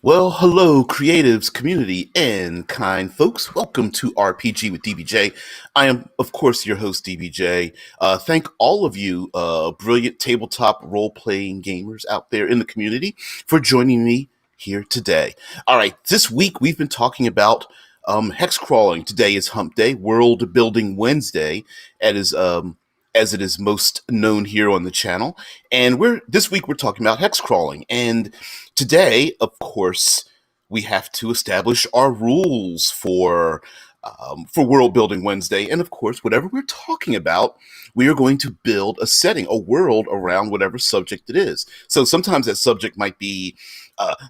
Well, hello, creatives, community, and kind folks. Welcome to RPG with DBJ. I am, of course, your host, DBJ. Thank all of you, brilliant tabletop role playing gamers out there in the community, for joining me here today. All right, this week we've been talking about hex crawling. Today is Hump Day, World Building Wednesday, as it is most known here on the channel. And this week we're talking about hex crawling. And today, of course, we have to establish our rules for World Building Wednesday. And of course, whatever we're talking about, we are going to build a setting, a world around whatever subject it is. So sometimes that subject might be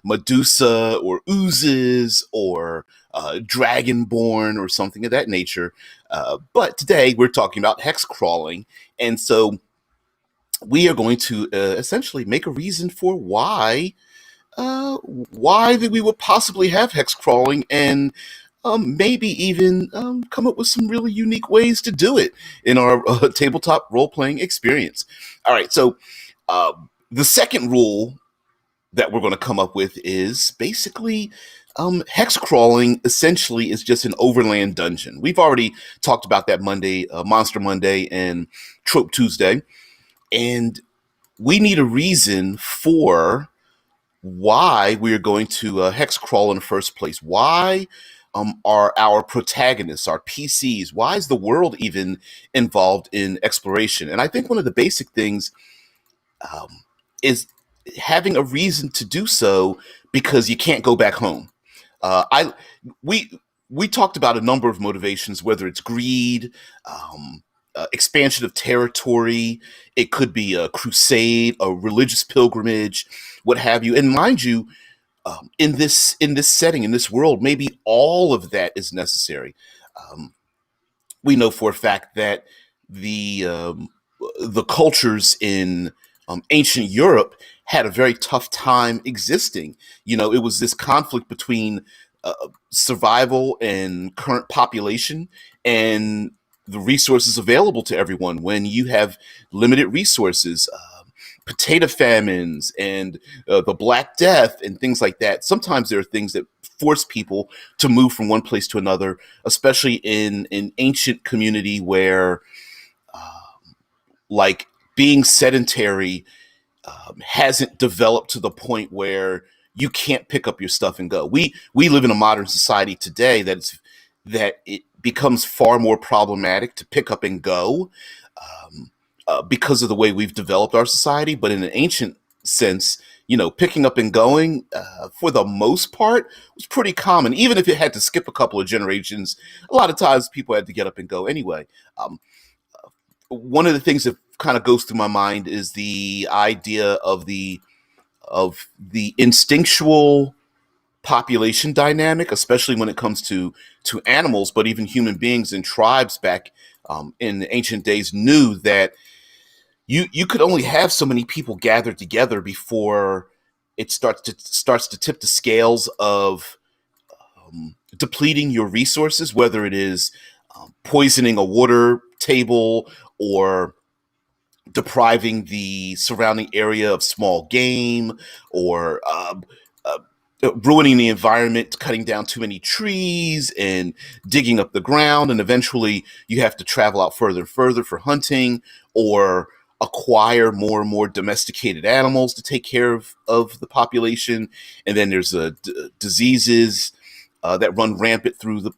Medusa or oozes or Dragonborn or something of that nature. But today we're talking about hex crawling. And so we are going to essentially make a reason for why that we would possibly have hex crawling, and maybe even come up with some really unique ways to do it in our tabletop role-playing experience. All right, so the second rule that we're going to come up with is basically hex crawling essentially is just an overland dungeon. We've already talked about that Monday, Monster Monday and Trope Tuesday, and we need a reason for why we're going to hex crawl in the first place. Why are our protagonists, our PCs, why is the world even involved in exploration? And I think one of the basic things is having a reason to do so, because you can't go back home. I we talked about a number of motivations, whether it's greed, expansion of territory. It could be a crusade, a religious pilgrimage, what have you. And mind you, in this setting, in this world, maybe all of that is necessary. We know for a fact that the cultures in ancient Europe had a very tough time existing. It was this conflict between uh, survival and current population and the resources available to everyone. When you have limited resources, potato famines and the Black Death and things like that. Sometimes there are things that force people to move from one place to another, especially in an ancient community where, like, being sedentary hasn't developed to the point where you can't pick up your stuff and go. We live in a modern society today that it becomes far more problematic to pick up and go, because of the way we've developed our society. But in an ancient sense, picking up and going, for the most part, was pretty common. Even if it had to skip a couple of generations, a lot of times people had to get up and go anyway. One of the things that kind of goes through my mind is the idea of the instinctual population dynamic, especially when it comes to animals, but even human beings and tribes back in ancient days knew that you could only have so many people gathered together before it starts to tip the scales of depleting your resources, whether it is poisoning a water table or depriving the surrounding area of small game, or uh, ruining the environment, cutting down too many trees and digging up the ground. And eventually you have to travel out further and further for hunting, or acquire more and more domesticated animals to take care of the population. And then there's diseases that run rampant through the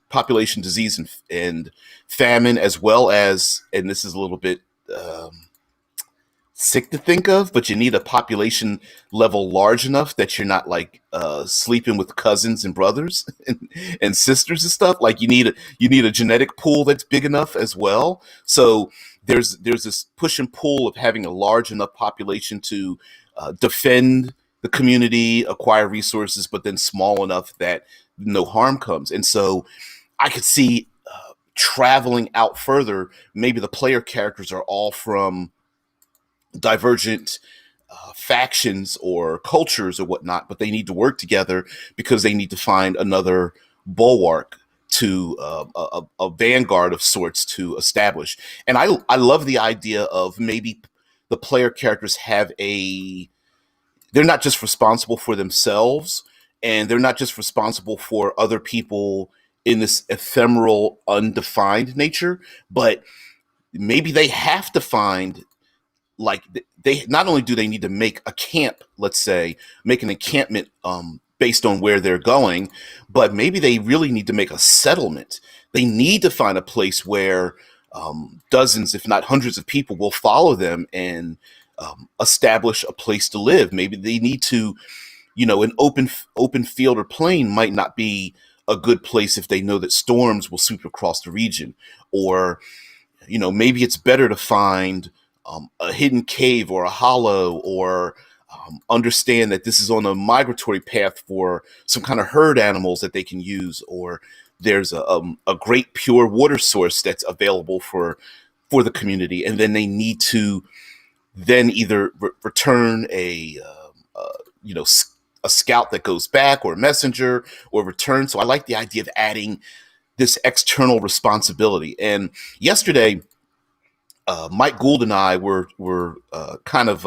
population, disease and famine, as well as, and this is a little bit sick to think of, but you need a population level large enough that you're not like sleeping with cousins and brothers and sisters and stuff. Like you need a genetic pool that's big enough as well. So there's this push and pull of having a large enough population to defend the community, acquire resources, but then small enough that no harm comes. And so I could see traveling out further. Maybe the player characters are all from divergent factions or cultures or whatnot, but they need to work together because they need to find another bulwark, to a vanguard of sorts to establish. And I love the idea of maybe the player characters they're not just responsible for themselves, and they're not just responsible for other people in this ephemeral, undefined nature, but maybe they have to find, like, they not only do they need to make a camp, let's say, make an encampment based on where they're going, but maybe they really need to make a settlement. They need to find a place where dozens, if not hundreds of people will follow them and establish a place to live. Maybe they need to, an open field or plain might not be a good place if they know that storms will sweep across the region. Or maybe it's better to find a hidden cave or a hollow, or understand that this is on a migratory path for some kind of herd animals that they can use, or there's a great pure water source that's available for the community, and then they need to then either return a scout that goes back, or a messenger, or return. So I like the idea of adding this external responsibility. And yesterday, Mike Gould and I were kind of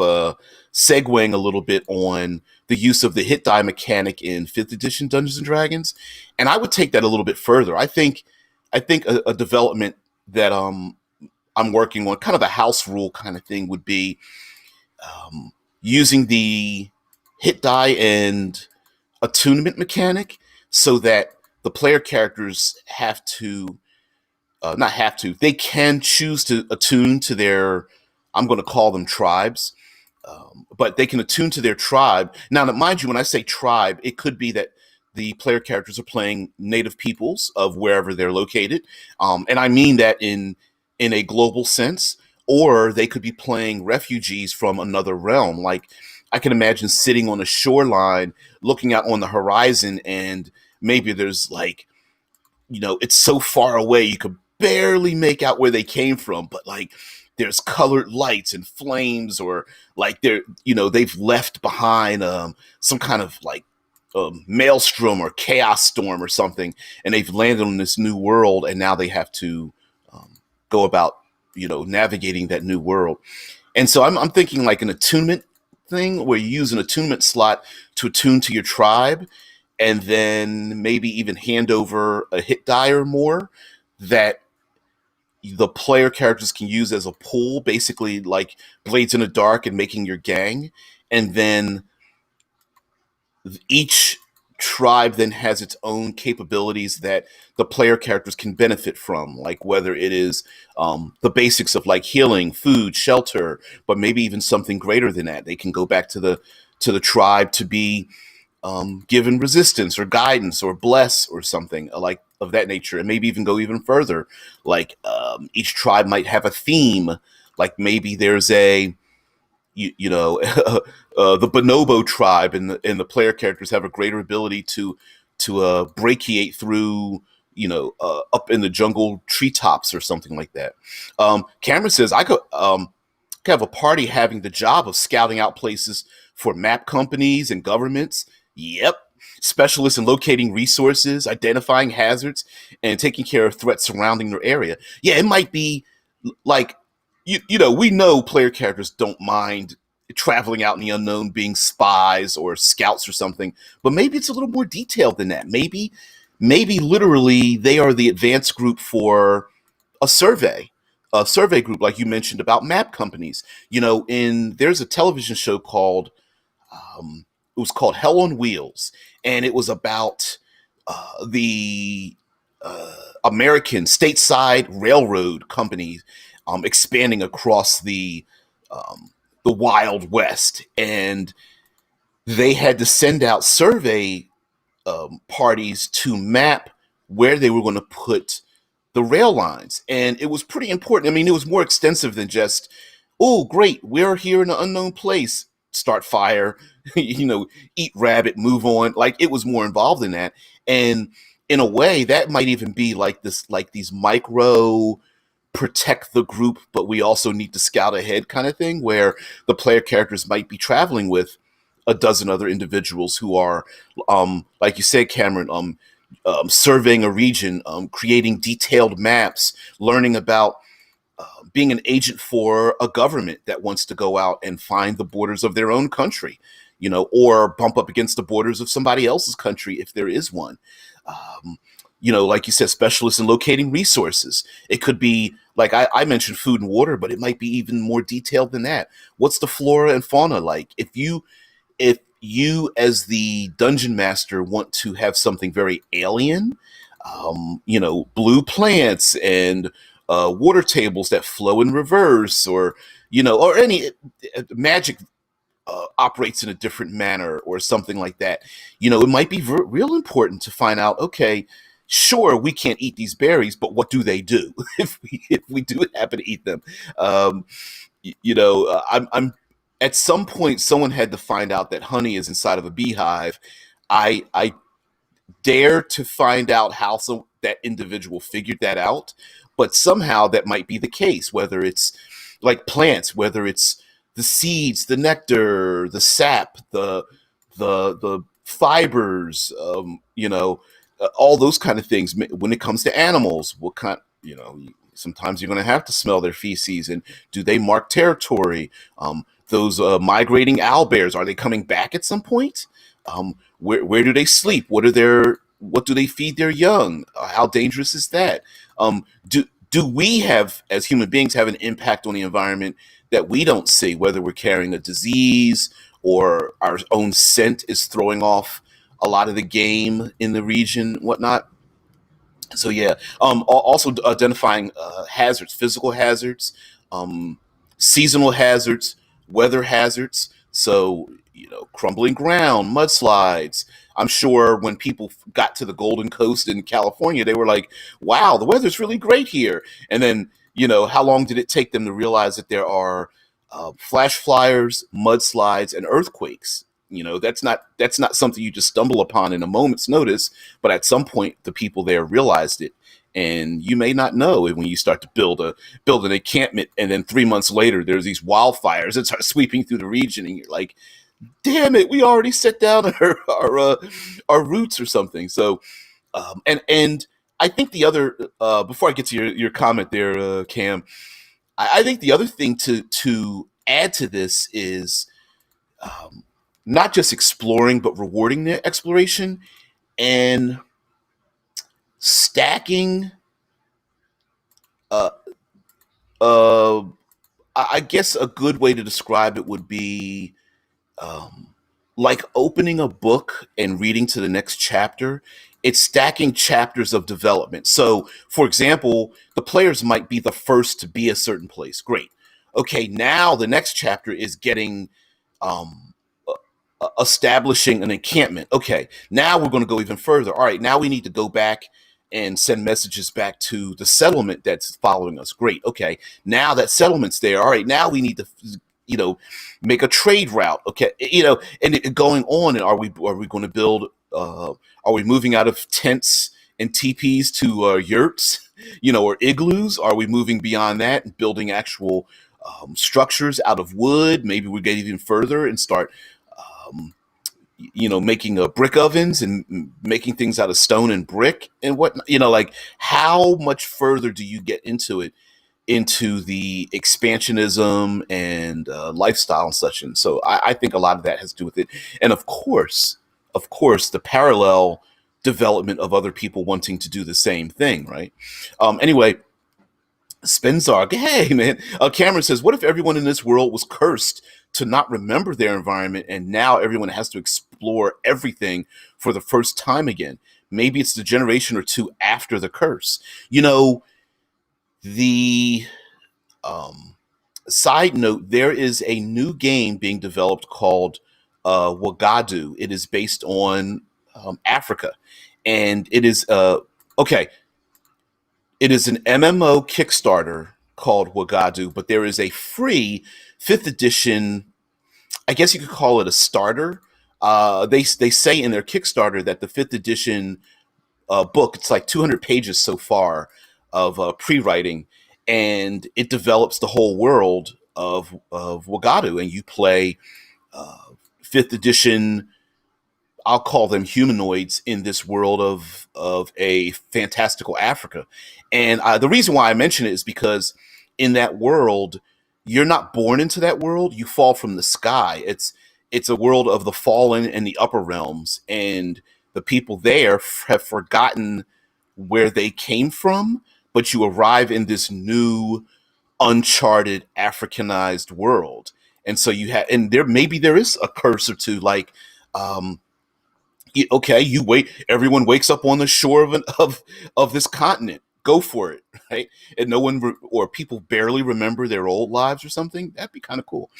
segueing a little bit on the use of the hit die mechanic in 5th edition Dungeons and Dragons, and I would take that a little bit further. I think a development that I'm working on, kind of a house rule kind of thing, would be using the hit die and attunement mechanic, so that the player characters have to not have to, they can choose to attune to their, I'm going to call them tribes, but they can attune to their tribe. Now, mind you, when I say tribe, it could be that the player characters are playing native peoples of wherever they're located. And I mean that in a global sense, or they could be playing refugees from another realm. Like, I can imagine sitting on a shoreline, looking out on the horizon, and maybe there's like, it's so far away you could barely make out where they came from, but like there's colored lights and flames, or like they've left behind some kind of like maelstrom or chaos storm or something, and they've landed on this new world, and now they have to go about navigating that new world. And so I'm thinking like an attunement thing, where you use an attunement slot to attune to your tribe, and then maybe even hand over a hit die or more that the player characters can use as a pool, basically like Blades in the Dark and Making Your Gang. And then each tribe then has its own capabilities that the player characters can benefit from, like whether it is the basics of like healing, food, shelter, but maybe even something greater than that. They can go back to the tribe to be given resistance or guidance or bless or something like of that nature, and maybe even go even further. Like each tribe might have a theme. Like maybe there's a the bonobo tribe, and the player characters have a greater ability to brachiate through up in the jungle treetops or something like that. Cameron says I could have a party having the job of scouting out places for map companies and governments. Yep. Specialists in locating resources, identifying hazards, and taking care of threats surrounding their area. Yeah, it might be like, we know player characters don't mind traveling out in the unknown, being spies or scouts or something, but maybe it's a little more detailed than that. Maybe literally they are the advanced group for a survey group, like you mentioned about map companies. There's a television show called it was called Hell on Wheels, and it was about the American stateside railroad companies expanding across the Wild West, and they had to send out survey parties to map where they were going to put the rail lines. And it was pretty important. I mean, it was more extensive than just, oh, great, we're here in an unknown place, start fire, eat rabbit, move on. Like, it was more involved in that. And in a way, that might even be like these micro protect the group, but we also need to scout ahead kind of thing, where the player characters might be traveling with a dozen other individuals who are, like you said, Cameron, surveying a region, creating detailed maps, learning about being an agent for a government that wants to go out and find the borders of their own country, or bump up against the borders of somebody else's country if there is one. Um, like you said, specialists in locating resources. It could be like I mentioned food and water, but it might be even more detailed than that. What's the flora and fauna like? If you as the dungeon master want to have something very alien, blue plants and water tables that flow in reverse, or any magic operates in a different manner or something like that. It might be real important to find out, okay, sure, we can't eat these berries, but what do they do if we do happen to eat them? Um, I'm at some point someone had to find out that honey is inside of a beehive. I dare to find out how that individual figured that out, but somehow that might be the case, whether it's like plants, whether it's the seeds, the nectar, the sap, the fibers, all those kind of things. When it comes to animals, what kind, sometimes you're going to have to smell their feces, and do they mark territory? Those migrating owlbears, are they coming back at some point? Where do they sleep? What do they feed their young? How dangerous is that? Do we have, as human beings, have an impact on the environment that we don't see? Whether we're carrying a disease or our own scent is throwing off a lot of the game in the region, whatnot. So yeah, also identifying hazards, physical hazards, um, seasonal hazards, weather hazards. So crumbling ground, mudslides. I'm sure when people got to the Golden Coast in California, they were like, "Wow, the weather's really great here." And then how long did it take them to realize that there are flash flyers, mudslides, and earthquakes? That's not something you just stumble upon in a moment's notice, but at some point the people there realized it. And you may not know it when you start to build an encampment, and then 3 months later there's these wildfires that start sweeping through the region, and you're like, damn it, we already set down our roots or something. So and I think the other before I get to your comment there, Cam, I think the other thing to add to this is um, not just exploring, but rewarding the exploration and stacking. Uh, uh, I guess a good way to describe it would be um, like opening a book and reading to the next chapter. It's stacking chapters of development. So, for example, the players might be the first to be a certain place. Great. Okay, now the next chapter is getting um, establishing an encampment. Okay, now we're going to go even further. All right, now we need to go back and send messages back to the settlement that's following us. Great. Okay, now that settlement's there. All right, now we need to, you know, make a trade route. Okay, and going on. And are we going to build? Are we moving out of tents and teepees to yurts? Or igloos? Are we moving beyond that and building actual structures out of wood? Maybe we get even further and start um, making brick ovens and making things out of stone and brick and what, like how much further do you get into it, into the expansionism and lifestyle and such. And so I think a lot of that has to do with it. And of course, the parallel development of other people wanting to do the same thing, right? Anyway, Spenzarg, hey man. Cameron says, "What if everyone in this world was cursed to not remember their environment, and now everyone has to explore everything for the first time again? Maybe it's the generation or two after the curse." The side note: there is a new game being developed called Wagadu. It is based on Africa, and it is okay. It is an MMO Kickstarter called Wagadu, but there is a free fifth edition. I guess you could call it a starter. They say in their Kickstarter that the fifth edition book, it's like 200 pages so far of pre-writing, and it develops the whole world of Wagadu, and you play fifth edition. I'll call them humanoids in this world of a fantastical Africa. And the reason why I mention it is because in that world, you're not born into that world. You fall from the sky. It's a world of the fallen and the upper realms, and the people there have forgotten where they came from. But you arrive in this new, uncharted, Africanized world, and so you have, and there is a curse or two, like, um, okay, you wait. Everyone wakes up on the shore of this continent. Go for it, right? And no one or people barely remember their old lives or something. That'd be kind of cool.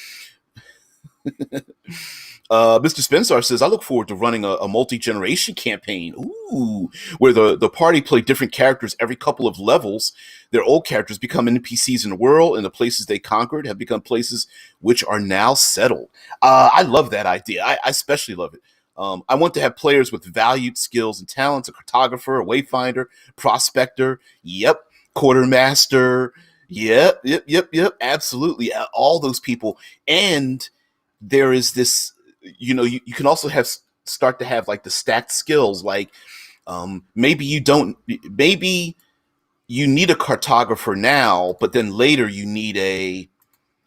Mr. Spencer says, I look forward to running a multi-generation campaign. Ooh, where the party play different characters every couple of levels. Their old characters become NPCs in the world, and the places they conquered have become places which are now settled. I love that idea. I especially love it. I want to have players with valued skills and talents: a cartographer, a wayfinder, prospector. Yep, quartermaster. Yep. Absolutely, all those people. And there is this, you can also start to have like the stacked skills, like, maybe you don't, maybe you need a cartographer now, but then later you need a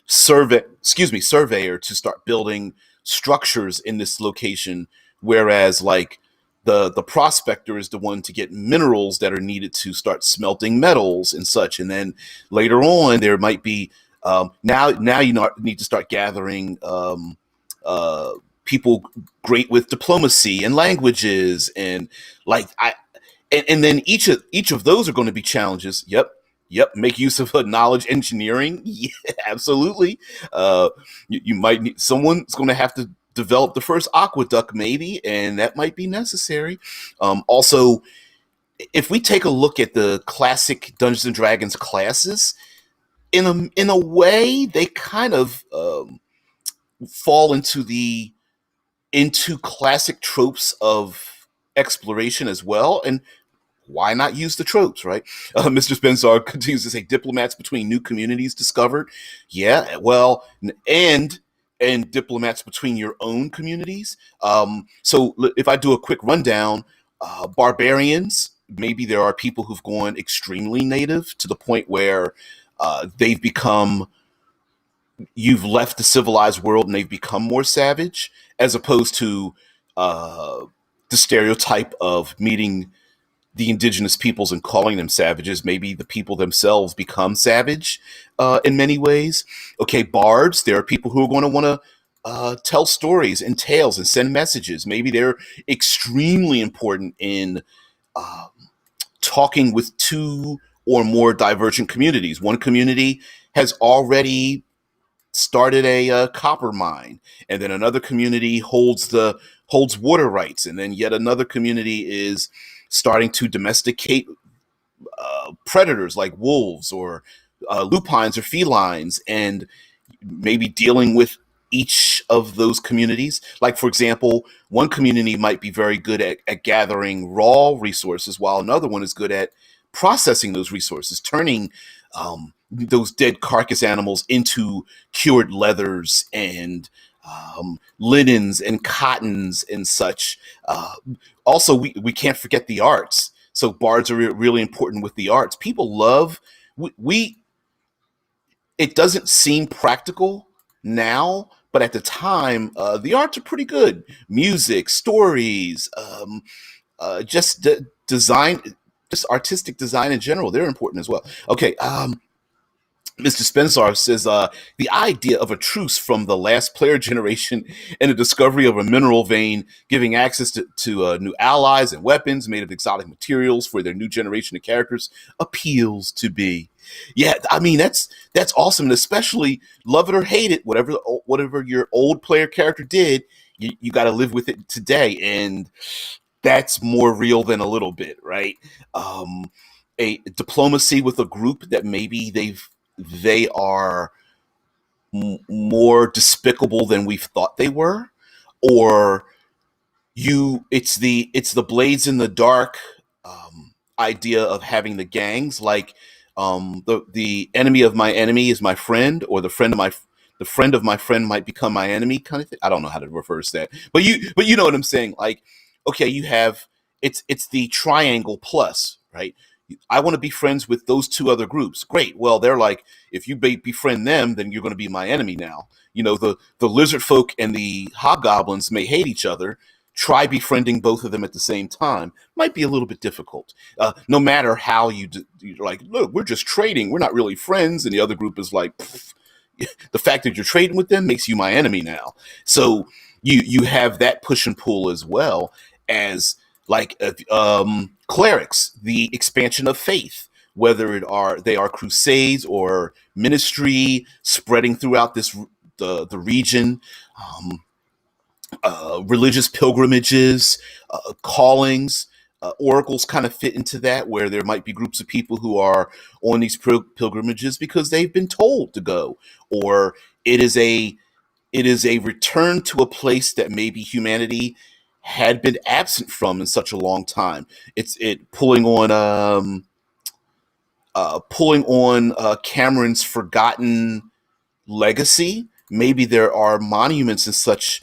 surveyor to start building structures in this location, whereas like the prospector is the one to get minerals that are needed to start smelting metals and such. And then later on there might be, now need to start gathering, people great with diplomacy and languages, and like and then each of those are going to be challenges. Yep. Make use of knowledge engineering. Yeah, absolutely. You might need, someone's going to have to develop the first aqueduct, maybe, and that might be necessary. Also, if we take a look at the classic Dungeons and Dragons classes, in a way, they kind of, fall into classic tropes of exploration as well. And why not use the tropes, right? Mr. Spencer continues to say, diplomats between new communities discovered. Yeah, well, and diplomats between your own communities. So if I do a quick rundown, barbarians, maybe there are people who've gone extremely native to the point where, they've become, you've left the civilized world and they've become more savage, as opposed to, uh, the stereotype of meeting the indigenous peoples and calling them savages. Maybe the people themselves become savage, in many ways. Okay, bards, there are people who are going to want to, tell stories and tales and send messages. Maybe they're extremely important in, uh, talking with two or more divergent communities. One community has already started a, copper mine, and then another community holds water rights, and then yet another community is starting to domesticate, predators like wolves or, lupines or felines, and maybe dealing with each of those communities. Like, for example, one community might be very good at gathering raw resources, while another one is good at processing those resources, turning, those dead carcass animals into cured leathers and, linens and cottons and such. Also, we can't forget the arts. So bards are really important with the arts. People love, we it doesn't seem practical now, but at the time, the arts are pretty good. Music, stories, just design, just artistic design in general, they're important as well. Okay, Mr. Spencer says, the idea of a truce from the last player generation and the discovery of a mineral vein giving access to, new allies and weapons made of exotic materials for their new generation of characters appeals to me. Yeah, I mean, that's awesome, and especially love it or hate it, whatever your old player character did, you got to live with it today, and that's more real than a little bit, right? A diplomacy with a group that maybe they are more despicable than we've thought they were, or it's the blades in the dark, idea of having the gangs, like, the enemy of my enemy is my friend, or the friend of my friend might become my enemy, kind of thing. I don't know how to reverse that, but you know what I'm saying. Like, okay, you have, it's the triangle plus, right? I want to be friends with those two other groups. Great. Well, they're like, if you befriend them, then you're going to be my enemy now. The lizard folk and the hobgoblins may hate each other. Try befriending both of them at the same time. Might be a little bit difficult. No matter how you're like, look, we're just trading. We're not really friends. And the other group is like, the fact that you're trading with them makes you my enemy now. So you have that push and pull as well as like clerics, the expansion of faith, whether they are crusades or ministry spreading throughout the region, um, religious pilgrimages, callings. Oracles kind of fit into that, where there might be groups of people who are on these pilgrimages because they've been told to go, or it is a return to a place that maybe humanity had been absent from in such a long time. It's it pulling on Cameron's forgotten legacy. Maybe there are monuments and such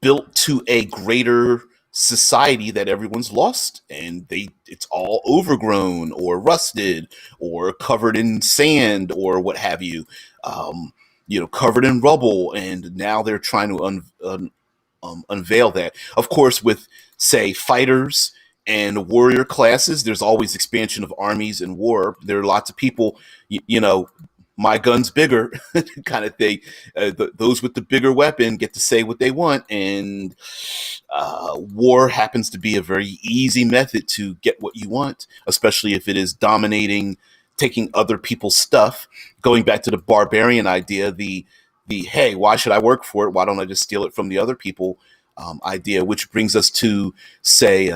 built to a greater society that everyone's lost, and it's all overgrown or rusted or covered in sand or what have you, covered in rubble, and now they're trying to unveil that. Of course, with say fighters and warrior classes, there's always expansion of armies and war. There are lots of people, my gun's bigger kind of thing. Those with the bigger weapon get to say what they want, and war happens to be a very easy method to get what you want, especially if it is dominating, taking other people's stuff. Going back to the barbarian idea, the hey, why should I work for it? Why don't I just steal it from the other people idea, which brings us to say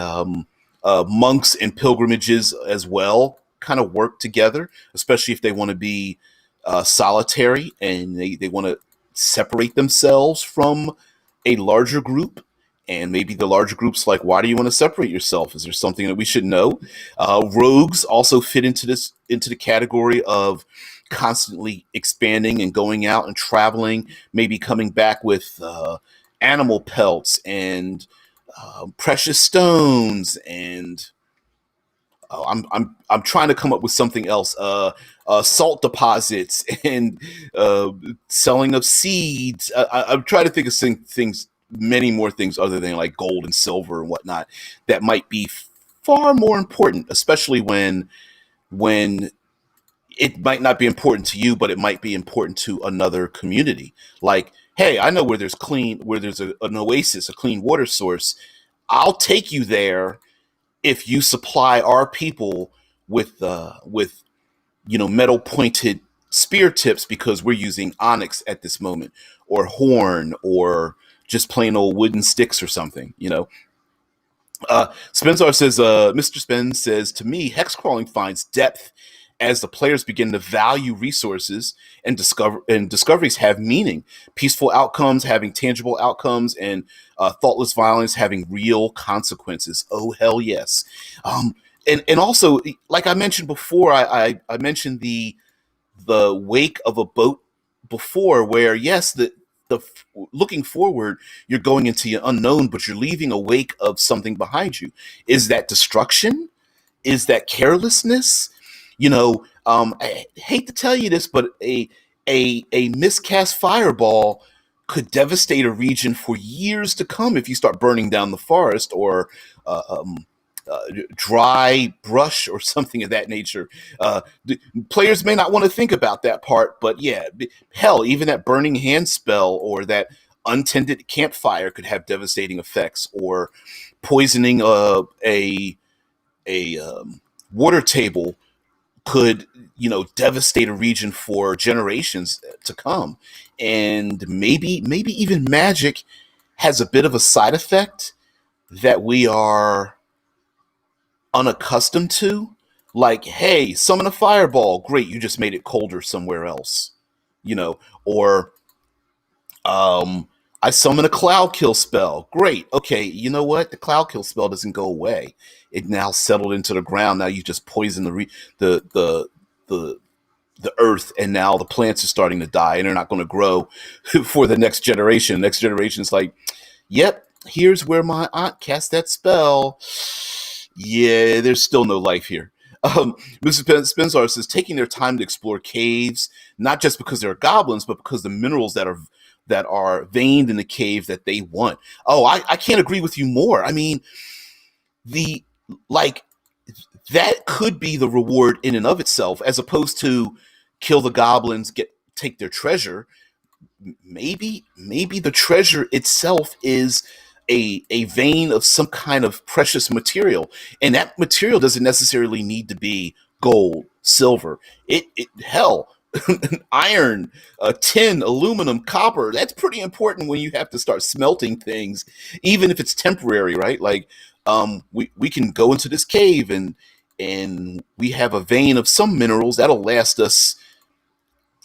monks and pilgrimages as well kind of work together, especially if they want to be solitary and they want to separate themselves from a larger group. And maybe the larger group's like, why do you want to separate yourself? Is there something that we should know? Rogues also fit into the category of constantly expanding and going out and traveling, maybe coming back with animal pelts and precious stones and I'm trying to come up with something else. Salt deposits and selling of seeds. I'm trying to think of things, many more things other than like gold and silver and whatnot that might be far more important, especially when it might not be important to you, but it might be important to another community. Like, hey, I know where there's an oasis, a clean water source. I'll take you there if you supply our people with metal pointed spear tips, because we're using onyx at this moment, or horn, or just plain old wooden sticks or something. Spencer says, Mr. Spence says, to me, hex crawling finds depth as the players begin to value resources, and discoveries have meaning. Peaceful outcomes having tangible outcomes, and thoughtless violence having real consequences. Oh, hell yes. And also, like I mentioned before, I mentioned the wake of a boat before, where yes, the looking forward, you're going into the unknown, but you're leaving a wake of something behind you. Is that destruction? Is that carelessness? I hate to tell you this, but a miscast fireball could devastate a region for years to come if you start burning down the forest, or uh, um, dry brush or something of that nature. Players may not want to think about that part, but yeah, hell, even that burning hand spell or that untended campfire could have devastating effects, or poisoning a water table could devastate a region for generations to come. And maybe even magic has a bit of a side effect that we are unaccustomed to. Like, hey, summon a fireball, great, you just made it colder somewhere else. Or I summon a cloud kill spell. Great. Okay, you know what? The cloud kill spell doesn't go away. It now settled into the ground. Now you just poison the earth, and now the plants are starting to die, and they're not going to grow for the next generation. Next generation is like, yep, here's where my aunt cast that spell. Yeah, there's still no life here. Mrs. Spenzar says taking their time to explore caves, not just because there are goblins, but because the minerals that are veined in the cave that they want. Oh, I can't agree with you more. I mean, the like that could be the reward in and of itself, as opposed to kill the goblins, take their treasure. Maybe the treasure itself is a vein of some kind of precious material, and that material doesn't necessarily need to be gold, silver. It hell, iron, tin, aluminum, copper. That's pretty important when you have to start smelting things, even if it's temporary, right? Like, we can go into this cave and we have a vein of some minerals that'll last us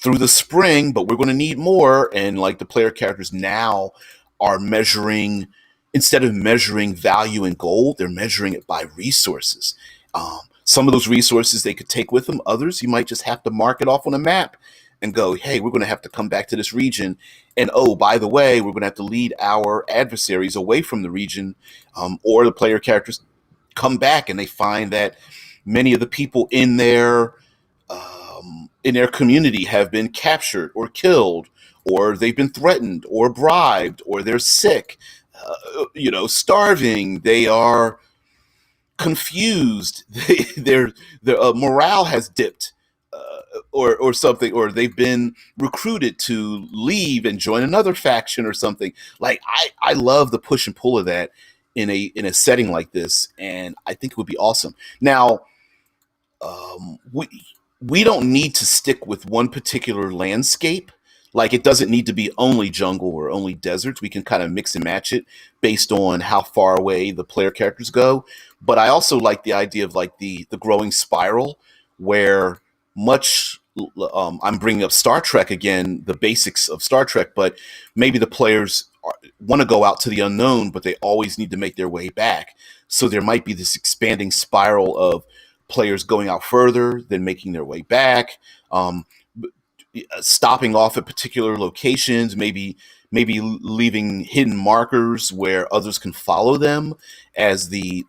through the spring, but we're going to need more. And like the player characters now are measuring, instead of measuring value in gold, they're measuring it by resources. Some of those resources they could take with them. Others you might just have to mark it off on a map and go, hey, we're going to have to come back to this region. And oh, by the way, we're going to have to lead our adversaries away from the region. Or the player characters come back and they find that many of the people in their community have been captured or killed, or they've been threatened or bribed, or they're sick, starving. They are confused. Their morale has dipped, or something, or they've been recruited to leave and join another faction or something. Like I love the push and pull of that in a setting like this, and I think it would be awesome. Now, we don't need to stick with one particular landscape. Like, it doesn't need to be only jungle or only deserts. We can kind of mix and match it based on how far away the player characters go. But I also like the idea of like the growing spiral, where much I'm bringing up Star Trek again, the basics of Star Trek, but maybe the players want to go out to the unknown, but they always need to make their way back. So there might be this expanding spiral of players going out further, then making their way back, stopping off at particular locations, maybe leaving hidden markers where others can follow them as the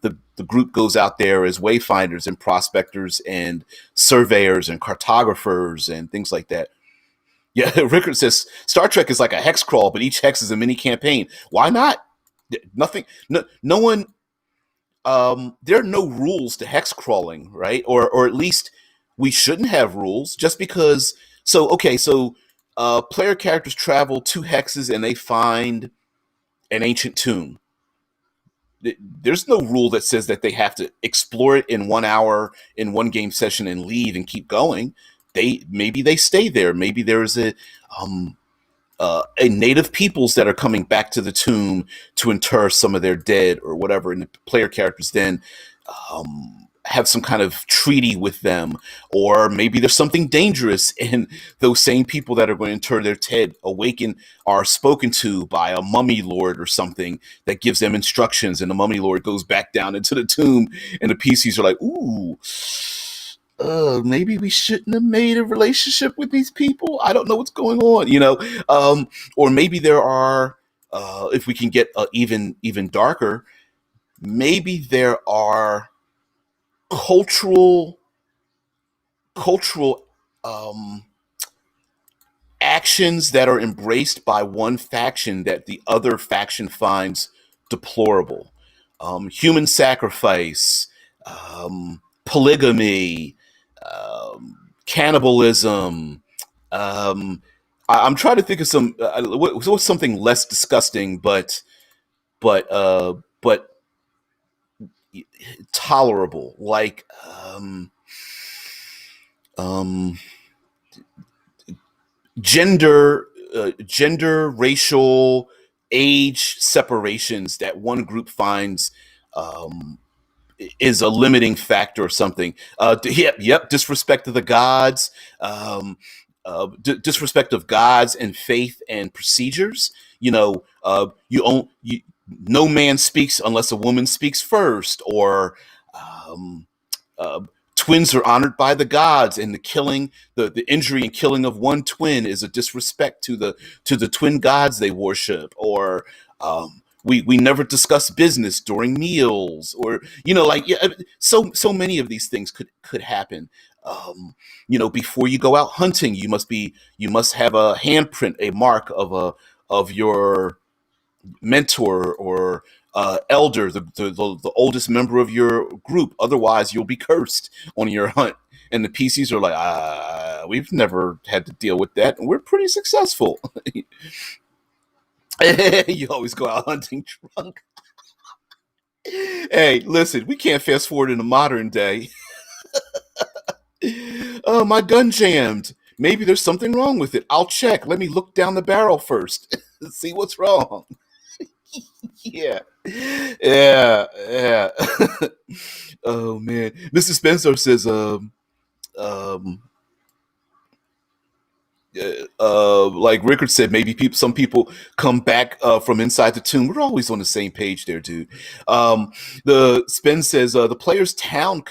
group goes out there as wayfinders and prospectors and surveyors and cartographers and things like that. Yeah, Rickard says Star Trek is like a hex crawl, but each hex is a mini campaign. Why not? Nothing. No one. There are no rules to hex crawling, right? Or at least we shouldn't have rules. Just because. So okay, so player characters travel 2 hexes and they find an ancient tomb. There's no rule that says that they have to explore it in 1 hour in one game session and leave and keep going. Maybe they stay there. Maybe there's a native peoples that are coming back to the tomb to inter some of their dead or whatever, and the player characters then have some kind of treaty with them. Or maybe there's something dangerous, and those same people that are going to inter their dead awaken are spoken to by a mummy lord or something that gives them instructions, and the mummy lord goes back down into the tomb, and the PCs are like, ooh, maybe we shouldn't have made a relationship with these people. I don't know what's going on. Or maybe there are, if we can get even darker, maybe there are cultural um, actions that are embraced by one faction that the other faction finds deplorable. Human sacrifice, polygamy, cannibalism. I'm trying to think of what's something less disgusting, but tolerable, like um, gender, racial, age separations that one group finds is a limiting factor or something. Yep, disrespect of the gods, disrespect of gods and faith and procedures. No man speaks unless a woman speaks first, or um, uh, twins are honored by the gods, and the injury and killing of one twin is a disrespect to the twin gods they worship. Or We never discuss business during meals, or like, yeah, so many of these things could happen. Before you go out hunting, you must have a handprint, a mark of your mentor or elder, the oldest member of your group. Otherwise, you'll be cursed on your hunt. And the PCs are like, we've never had to deal with that, and we're pretty successful. You always go out hunting drunk. Hey, listen, we can't fast forward in the modern day. Oh, my gun jammed. Maybe there's something wrong with it. I'll check. Let me look down the barrel first. See what's wrong. Yeah. Yeah. Yeah. Oh man. Mrs. Spencer says, um, like Rickard said, maybe some people come back from inside the tomb. We're always on the same page there, dude. The Spence says the player's town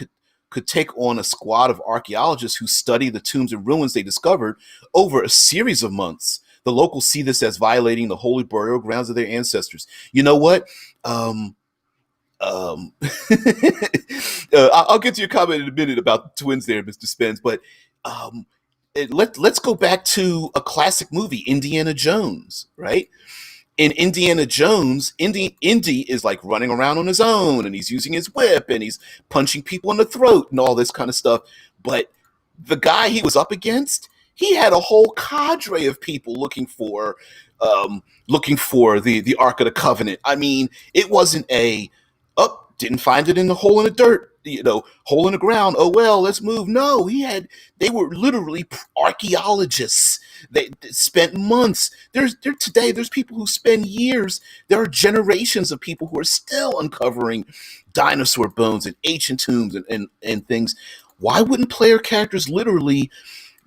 could take on a squad of archaeologists who study the tombs and ruins they discovered over a series of months. The locals see this as violating the holy burial grounds of their ancestors. You know what? Um, um, I'll get to your comment in a minute about the twins there, Mr. Spence, but um, let's go back to a classic movie, Indiana Jones, right? In Indiana Jones, Indy is like running around on his own, and he's using his whip, and he's punching people in the throat and all this kind of stuff. But the guy he was up against, he had a whole cadre of people looking for the Ark of the Covenant. I mean, it wasn't a didn't find it in the hole in the dirt, hole in the ground. Oh well, let's move. No, they were literally archaeologists. They spent months. There's people who spend years. There are generations of people who are still uncovering dinosaur bones and ancient tombs and things. Why wouldn't player characters literally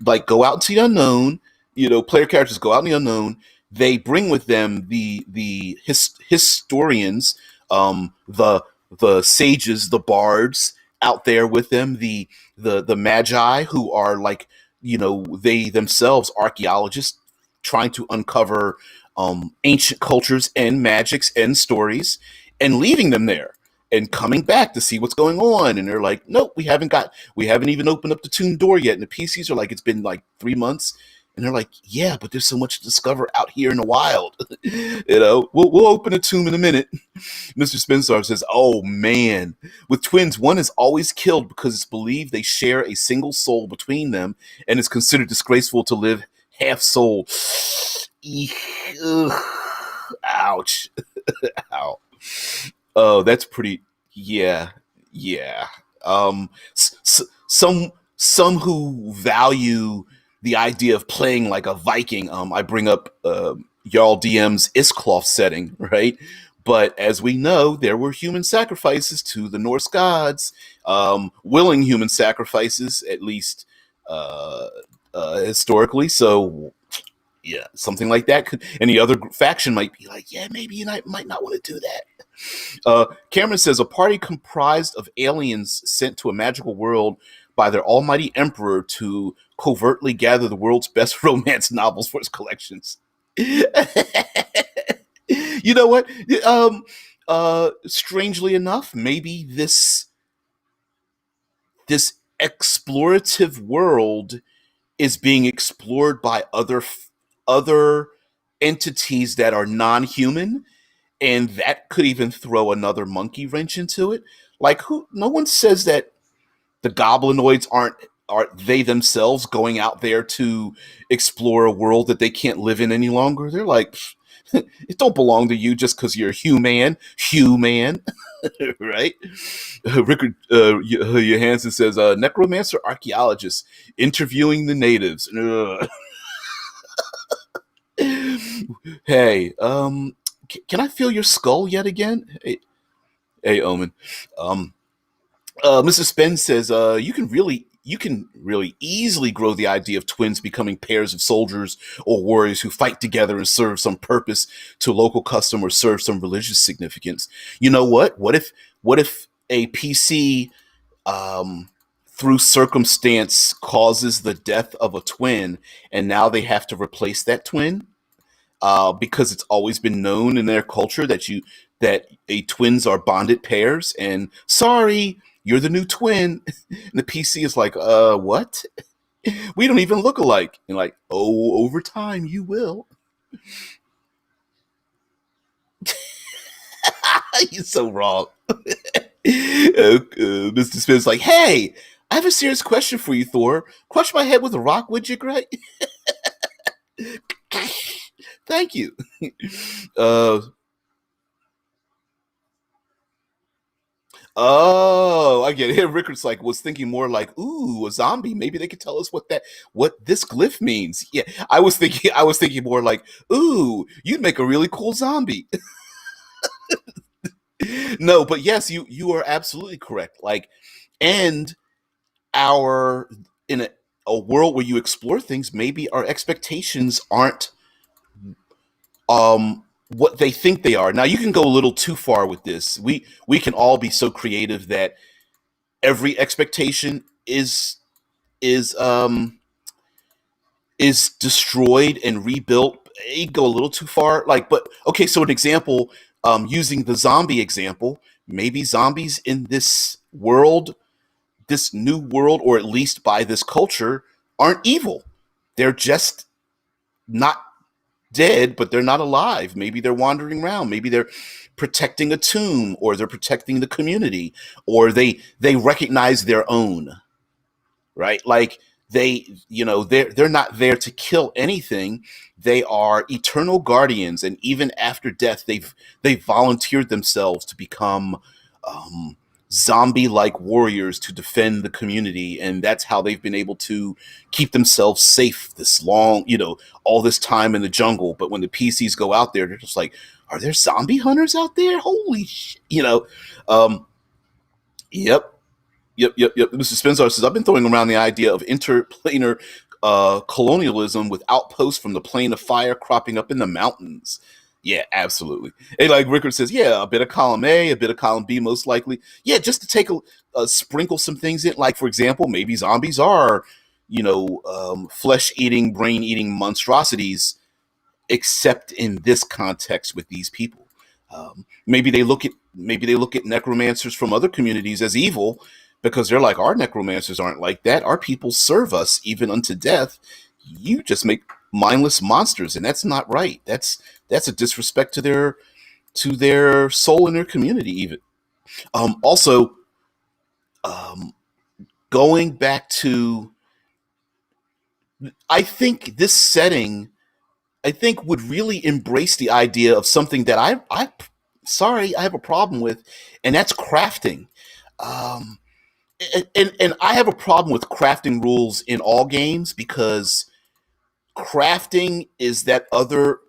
like go out into the unknown? Player characters go out in the unknown. They bring with them the historians, the sages, the bards out there with them, the magi who are like, they themselves archaeologists trying to uncover ancient cultures and magics and stories, and leaving them there and coming back to see what's going on. And they're like, nope, we haven't even opened up the tomb door yet. And the PCs are like, it's been like 3 months. And they're like, yeah, but there's so much to discover out here in the wild. We'll open a tomb in a minute. Mr. Spencer says, oh man, with twins, one is always killed because it's believed they share a single soul between them, and it's considered disgraceful to live half soul. Eek, ugh, ouch. Ow. Oh, that's pretty. Yeah, yeah. Some who value the idea of playing like a Viking. I bring up Jarl DM's Iscloth setting, right? But as we know, there were human sacrifices to the Norse gods, willing human sacrifices, at least uh, historically. So yeah, something like that could. And the other faction might be like, yeah, maybe might not want to do that. Cameron says a party comprised of aliens sent to a magical world by their almighty emperor to covertly gather the world's best romance novels for his collections. You know what? Strangely enough, maybe this explorative world is being explored by other entities that are non-human, and that could even throw another monkey wrench into it. Like, who? No one says that the goblinoids aren't they themselves going out there to explore a world that they can't live in any longer. They're like, it don't belong to you just because you're human. Right? Rickard Johansson says necromancer archaeologist interviewing the natives. Hey, can I feel your skull yet again? Hey, Omen. Um, Mrs. Spence says you can really easily grow the idea of twins becoming pairs of soldiers or warriors who fight together and serve some purpose to local custom or serve some religious significance. You know what? What if a PC through circumstance causes the death of a twin, and now they have to replace that twin? because it's always been known in their culture that a twins are bonded pairs. And sorry, you're the new twin. And the PC is like, what? We don't even look alike. And like, oh, over time you will. You're so wrong. Mr. Smith's like, hey, I have a serious question for you, Thor. Crush my head with a rock, would you, Greg? Thank you. Uh, oh, I get it. Rickard's like was thinking more like, ooh, a zombie. Maybe they could tell us what this glyph means. Yeah, I was thinking more like, ooh, you'd make a really cool zombie. No, but yes, you are absolutely correct. Like, and our in a world where you explore things, maybe our expectations aren't what they think they are. Now you can go a little too far with this. We can all be so creative that every expectation is is destroyed and rebuilt. You go a little too far. Like, but okay, so an example, using the zombie example, maybe zombies in this world, this new world, or at least by this culture, aren't evil. They're just not dead, but they're not alive. Maybe they're wandering around. Maybe they're protecting a tomb, or they're protecting the community, or they recognize their own, right? Like they're not there to kill anything. They are eternal guardians, and even after death, they've volunteered themselves to become um, zombie-like warriors to defend the community, and that's how they've been able to keep themselves safe this long, all this time in the jungle. But when the PCs go out there, they're just like, are there zombie hunters out there? Holy shit, Um, yep. Yep. Mr. Spencer says, I've been throwing around the idea of interplanar colonialism with outposts from the plane of fire cropping up in the mountains. Yeah, absolutely. And like Rickard says, yeah, a bit of column A, a bit of column B, most likely. Yeah, just to take sprinkle some things in. Like, for example, maybe zombies are, flesh eating, brain eating monstrosities, except in this context with these people. Maybe they look at necromancers from other communities as evil because they're like, our necromancers aren't like that. Our people serve us even unto death. You just make mindless monsters, and that's not right. That's a disrespect to their soul and their community. Even also, um, going back to, I think this setting I think would really embrace the idea of something that sorry, I have a problem with, and that's crafting. Um, and I have a problem with crafting rules in all games because crafting is that other.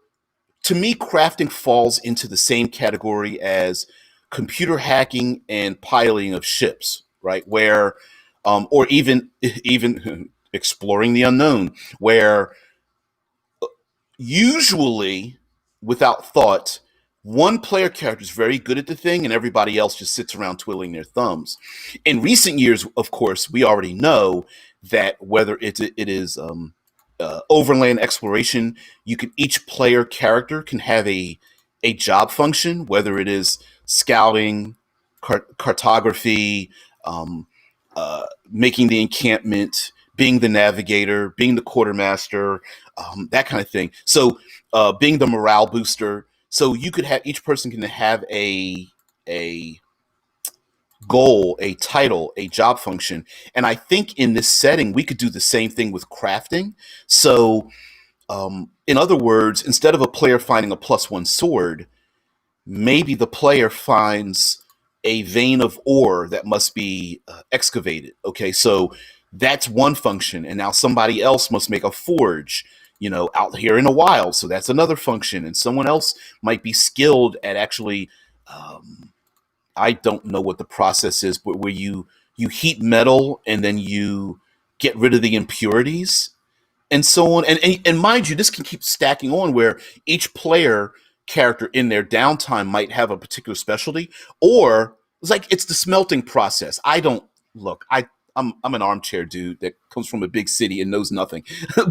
To me, crafting falls into the same category as computer hacking and piloting of ships, right? Where, or even exploring the unknown, where usually without thought one player character is very good at the thing and everybody else just sits around twiddling their thumbs. In recent years, of course, we already know that whether it is overland exploration, each player character can have a job function, whether it is scouting, cartography, um, making the encampment, being the navigator, being the quartermaster, that kind of thing. So, being the morale booster. So you could have each person can have a goal, a title, a job function, and I think in this setting we could do the same thing with crafting. So, in other words, instead of a player finding a +1 sword, maybe the player finds a vein of ore that must be excavated. Okay, so that's one function, and now somebody else must make a forge, out here in the wild. So that's another function, and someone else might be skilled at actually. I don't know what the process is, but where you heat metal and then you get rid of the impurities and so on. And mind you, this can keep stacking on where each player character in their downtime might have a particular specialty, or it's like it's the smelting process. I don't look. I'm an armchair dude that comes from a big city and knows nothing.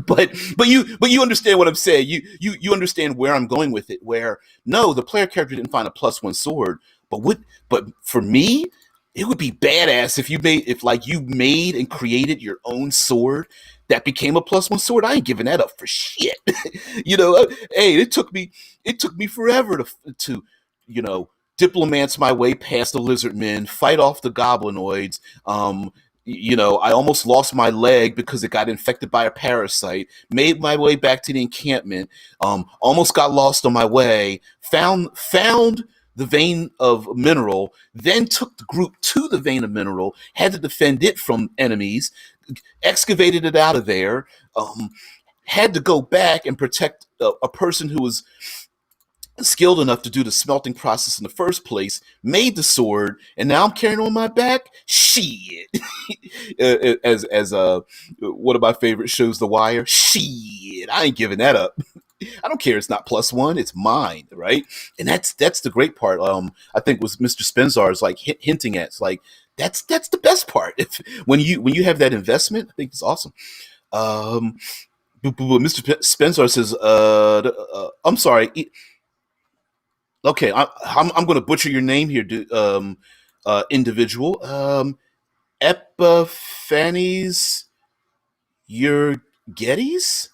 But you understand what I'm saying. You understand where I'm going with it. Where no, the player character didn't find a +1 sword, but for me, it would be badass if like you made and created your own sword that became a +1 sword. I ain't giving that up for shit. Hey, it took me forever to diplomats my way past the lizard men, fight off the goblinoids. I almost lost my leg because it got infected by a parasite. Made my way back to the encampment. Almost got lost on my way. Found the vein of mineral. Then took the group to the vein of mineral. Had to defend it from enemies. Excavated it out of there. Had to go back and protect a person who was skilled enough to do the smelting process in the first place, made the sword, and now I'm carrying it on my back. Shit. As one of my favorite shows, The Wire. Shit, I ain't giving that up. I don't care. It's not +1. It's mine, right? And that's the great part. I think was Mr. Spenzar is like hinting at. It's like that's the best part. If when you have that investment, I think it's awesome. Um, Mr. Spenzar says, I'm sorry. Okay, I'm going to butcher your name here, individual. Epiphanes Gettys.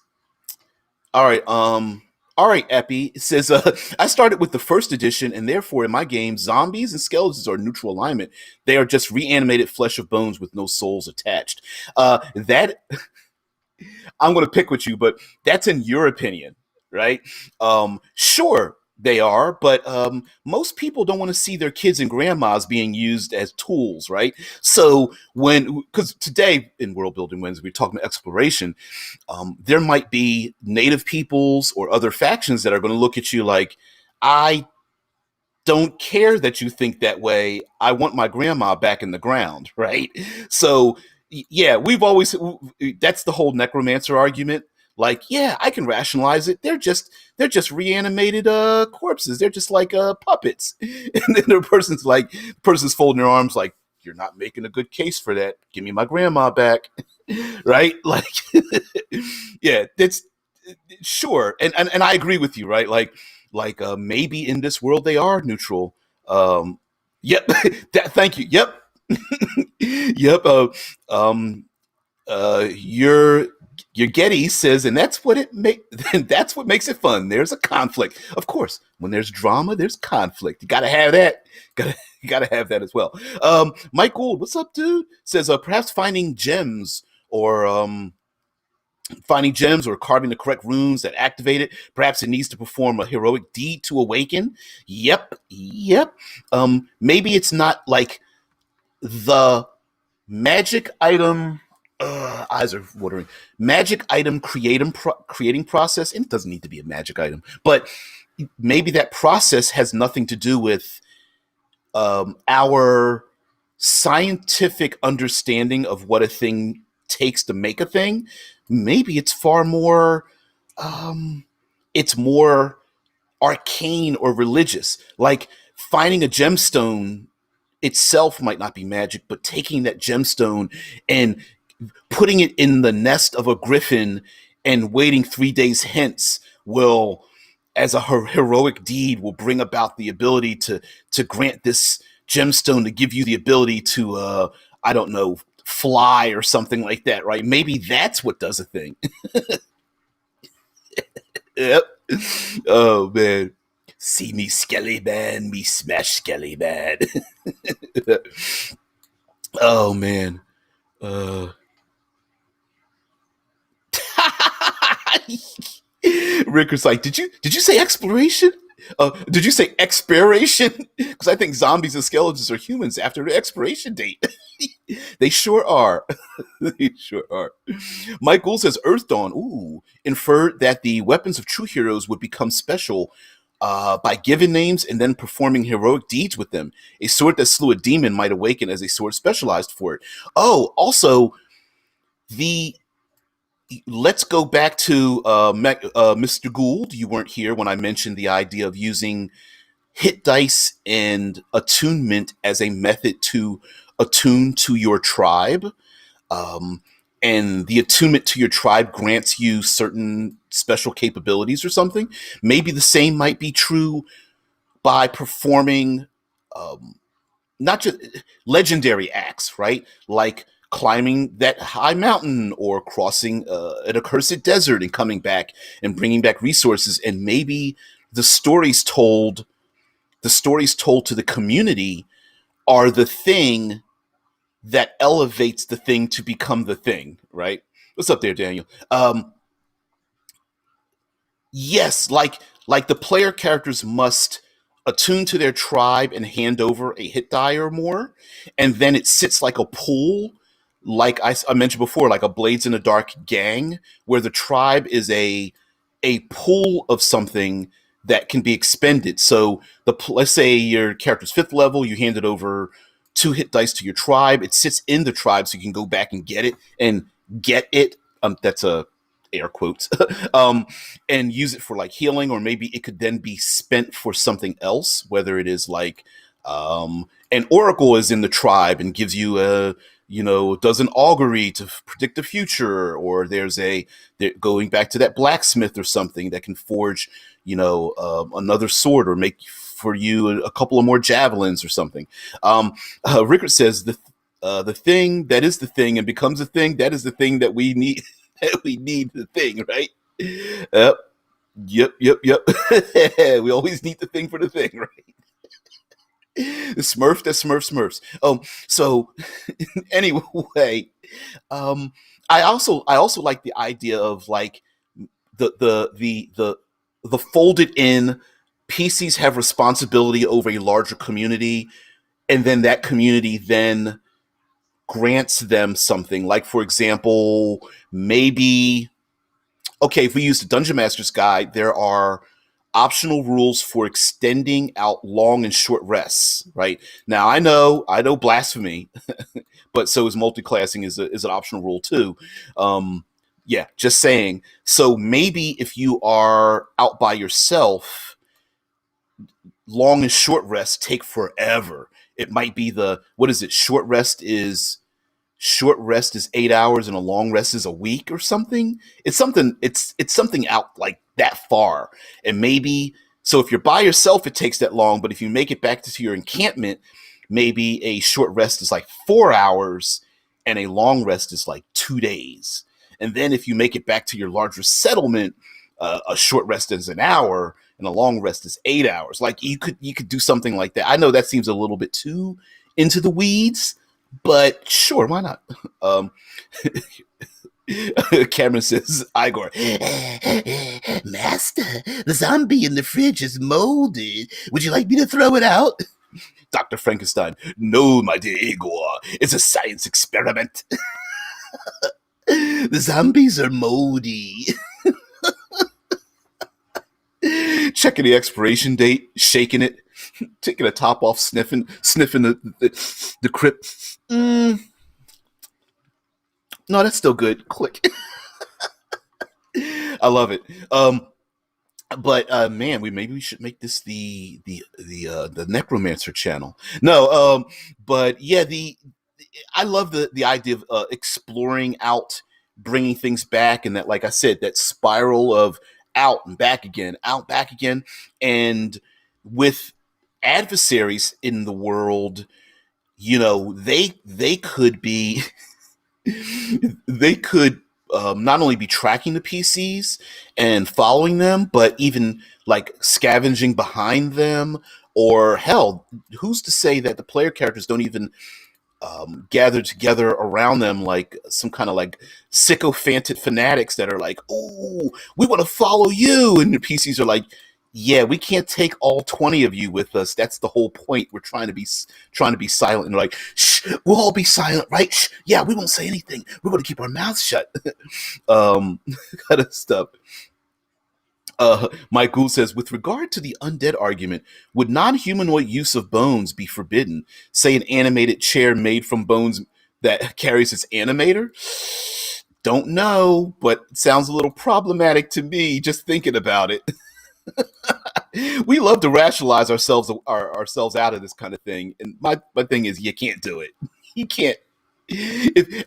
All right. All right, Epi. It says, I started with the first edition, and therefore, in my game, zombies and skeletons are neutral alignment. They are just reanimated flesh of bones with no souls attached. That I'm going to pick with you, but that's in your opinion, right? Sure, they are, but most people don't want to see their kids and grandmas being used as tools, right? So because today in World Building Wins, we're talking about exploration, there might be native peoples or other factions that are going to look at you like, I don't care that you think that way. I want my grandma back in the ground, right? So, yeah, that's the whole necromancer argument. Like, yeah, I can rationalize it. They're just reanimated corpses. They're just like puppets. And then the person's folding their arms like, you're not making a good case for that. Give me my grandma back. Right? Like, yeah, that's sure. And I agree with you, right? Like maybe in this world they are neutral. Yep. Thank you. Yep. Yep. Um, your Getty says, and that's what that's what makes it fun. There's a conflict, of course. When there's drama, there's conflict. You gotta have that. You gotta have that as well. Mike Gould, what's up, dude? Says, perhaps or finding gems or carving the correct runes that activate it. Perhaps it needs to perform a heroic deed to awaken. Yep. Maybe it's not like the magic item. Eyes are watering. Magic item creating process. And it doesn't need to be a magic item, but maybe that process has nothing to do with our scientific understanding of what a thing takes to make a thing. Maybe it's far more. It's more arcane or religious. Like finding a gemstone itself might not be magic, but taking that gemstone and putting it in the nest of a griffin and waiting 3 days hence will, as a heroic deed, will bring about the ability to grant this gemstone to give you the ability to I don't know, fly or something like that, right? Maybe that's what does a thing. Yep. Oh man. See me skelly man, me smash skelly man. Oh man. Uh Ricker's like, did you say exploration? Did you say expiration? Because I think zombies and skeletons are humans after the expiration date. They sure are. They sure are. Mike Gould says Earth Dawn, inferred that the weapons of true heroes would become special by giving names and then performing heroic deeds with them. A sword that slew a demon might awaken as a sword specialized for it. Oh, also, the let's go back to Mr. Gould. You weren't here when I mentioned the idea of using hit dice and attunement as a method to attune to your tribe. um, and the attunement to your tribe grants you certain special capabilities or something. Maybe the same might be true by performing um, not just legendary acts, right? Like climbing that high mountain or crossing an accursed desert and coming back and bringing back resources. And maybe the stories told, the stories told to the community are the thing that elevates the thing to become the thing, right? What's up there, Daniel? Yes, like the player characters must attune to their tribe and hand over a hit die or more, and then it sits like a pool, like I mentioned before, like a Blades in the Dark gang, where the tribe is a pool of something that can be expended. So let's say your character's fifth level, you hand it over two hit dice to your tribe. It sits in the tribe, so you can go back and get it and get it. That's a air quotes, and use it for like healing, or maybe it could then be spent for something else, whether it is like an oracle is in the tribe and gives you a, does an augury to predict the future, or they're going back to that blacksmith or something that can forge, another sword or make for you a couple of more javelins or something. Rickard says the thing that is the thing and becomes a thing that is the thing that we need. We need the thing, right? Yep, yep. We always need the thing for the thing, right? The Smurf, that Smurfs. So anyway, um, I also like the idea of like the folded in PCs have responsibility over a larger community, and then that community then grants them something. Like, for example, maybe, okay, if we use the Dungeon Master's Guide, there are optional rules for extending out long and short rests, right? Now, I know blasphemy, but so is multi-classing is an optional rule too. Yeah, just saying. So maybe if you are out by yourself, long and short rests take forever. It might be what is it? Short rest is 8 hours and a long rest is a week or something. It's something out like that far. And maybe, so if you're by yourself it takes that long, but if you make it back to your encampment, maybe a short rest is like 4 hours and a long rest is like 2 days. And then if you make it back to your larger settlement, a short rest is an hour and a long rest is 8 hours. Like you could do something like that. I know that seems a little bit too into the weeds, but sure, why not? Um, Cameron says, Igor, Master, the zombie in the fridge is molded. Would you like me to throw it out? Dr. Frankenstein, no, my dear Igor, it's a science experiment. The zombies are moldy. Checking the expiration date, shaking it, taking the top off, sniffing the crypt. No, that's still good. Click. I love it. But man, we should make this the necromancer channel. No, but yeah, I love the idea of exploring out, bringing things back, and that, like I said, that spiral of out, back again, and with adversaries in the world, they could be they could not only be tracking the PCs and following them, but even like scavenging behind them. Or hell, who's to say that the player characters don't even gather together around them like some kind of like sycophantic fanatics that are like, "Oh, we want to follow you," and the PCs are like, "Yeah, we can't take all 20 of you with us. That's the whole point. We're trying to be silent." And they're like, "Shh, we'll all be silent, right? Shh, yeah, we won't say anything. We're going to keep our mouths shut." um, kind of stuff. Mike Gould says, with regard to the undead argument, would non-humanoid use of bones be forbidden? Say an animated chair made from bones that carries its animator? Don't know, but it sounds a little problematic to me just thinking about it. We love to rationalize ourselves out of this kind of thing, and my thing is, you can't do it. You can't.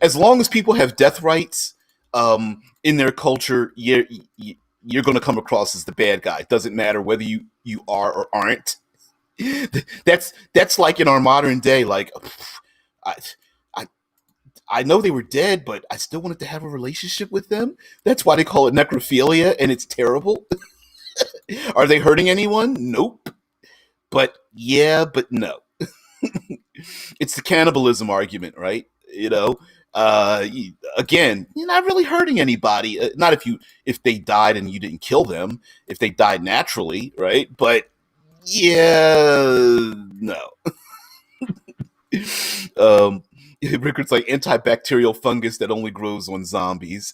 As long as people have death rights in their culture, you're going to come across as the bad guy. It doesn't matter whether you are or aren't. That's like in our modern day. Like, I, I I know they were dead, but I still wanted to have a relationship with them. That's why they call it necrophilia, and it's terrible. Are they hurting anyone? Nope. But yeah, but no. It's the cannibalism argument, right? Again, you're not really hurting anybody. Not if they died and you didn't kill them. If they died naturally, right? But yeah, no. um, Rickard's like antibacterial fungus that only grows on zombies.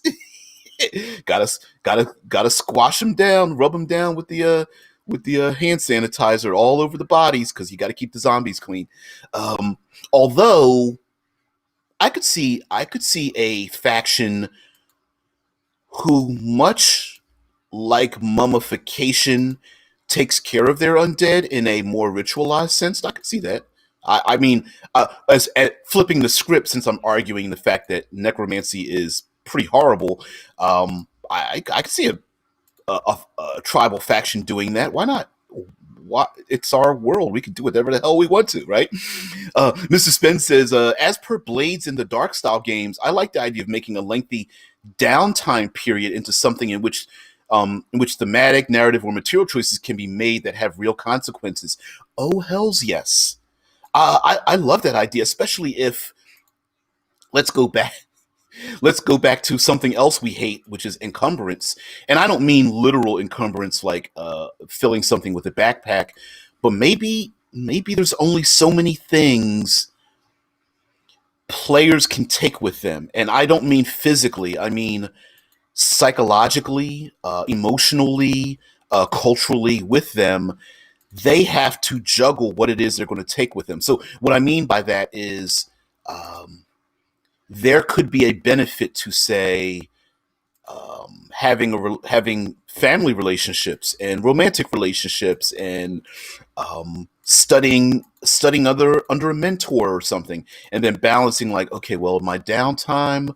Gotta squash them down, rub them down with the hand sanitizer all over the bodies because you got to keep the zombies clean. Um, Although I could see a faction who, much like mummification, takes care of their undead in a more ritualized sense. I could see that. I mean, as at flipping the script, since I'm arguing the fact that necromancy is pretty horrible, I could see a tribal faction doing that. Why not? Why, it's our world. We can do whatever the hell we want to, right? Mr. Spence says, as per Blades in the Dark style games, I like the idea of making a lengthy downtime period into something in which thematic, narrative, or material choices can be made that have real consequences. Oh, hells yes. I love that idea, especially if let's go back let's go back to something else we hate, which is encumbrance. And I don't mean literal encumbrance like filling something with a backpack, but maybe there's only so many things players can take with them. And I don't mean physically, I mean psychologically, emotionally, culturally with them. They have to juggle what it is they're going to take with them. So what I mean by that is there could be a benefit to, say, having family relationships and romantic relationships and studying other under a mentor or something, and then balancing like, okay, well, my downtime,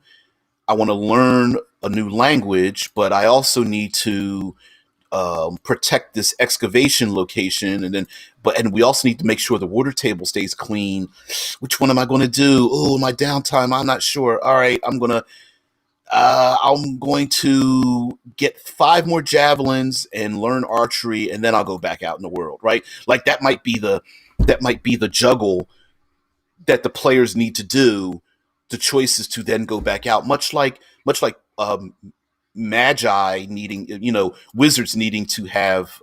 I want to learn a new language, but I also need to protect this excavation location, and we also need to make sure the water table stays clean. Which one am I going to do? Oh, my downtime, I'm not sure. All right, I'm going to get 5 more javelins and learn archery, and then I'll go back out in the world. Right? Like that might be the juggle that the players need to do. The choices to then go back out, much like magi needing, wizards needing to have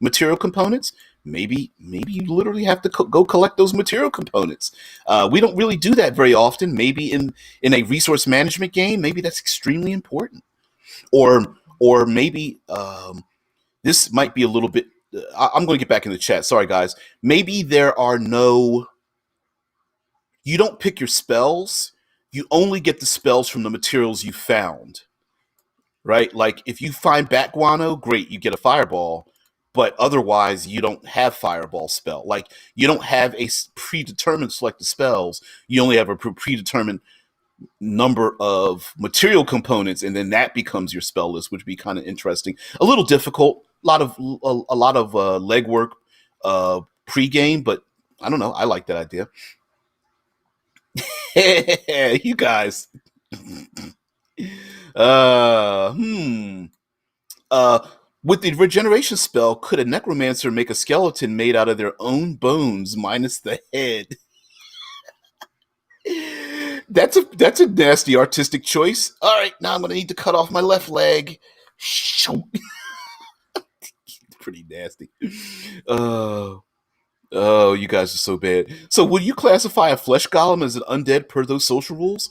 material components. Maybe you literally have to go collect those material components. We don't really do that very often. Maybe in a resource management game, maybe that's extremely important. Or maybe this might be a little bit. I'm going to get back in the chat. Sorry, guys. Maybe there are no. You don't pick your spells. You only get the spells from the materials you found, right? Like if you find bat guano, great, you get a fireball, but otherwise you don't have fireball spell. Like you don't have a predetermined select of spells. You only have a predetermined number of material components, and then that becomes your spell list, which would be kind of interesting. A little difficult, a lot of legwork pre-game, but I don't know. I like that idea. You guys. Uh, hmm. Uh, with the regeneration spell, could a necromancer make a skeleton made out of their own bones minus the head? That's a nasty artistic choice. All right, now I'm gonna need to cut off my left leg. Pretty nasty. Oh, oh, you guys are so bad. So, would you classify a flesh golem as an undead per those social rules?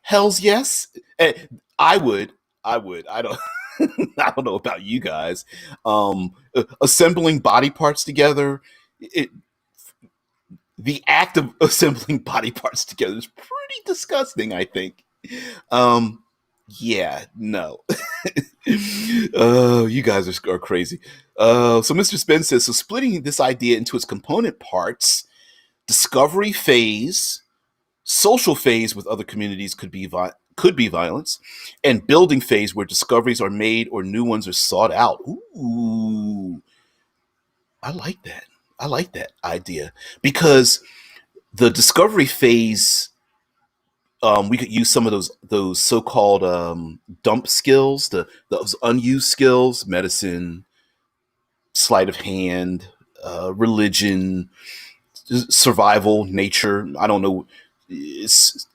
Hell's yes. Eh, I would. I would. I don't. I don't know about you guys. Assembling body parts together. It, the act of assembling body parts together is pretty disgusting, I think. Um, yeah, no. Oh, you guys are crazy. So Mr. Spence says, so splitting this idea into its component parts, discovery phase, Social phase with other communities could be violence, and building phase where discoveries are made or new ones are sought out. Ooh, I like that. I like that idea because the discovery phase, we could use some of those so-called dump skills, those unused skills, medicine, sleight of hand, religion, survival, nature. I don't know. It's,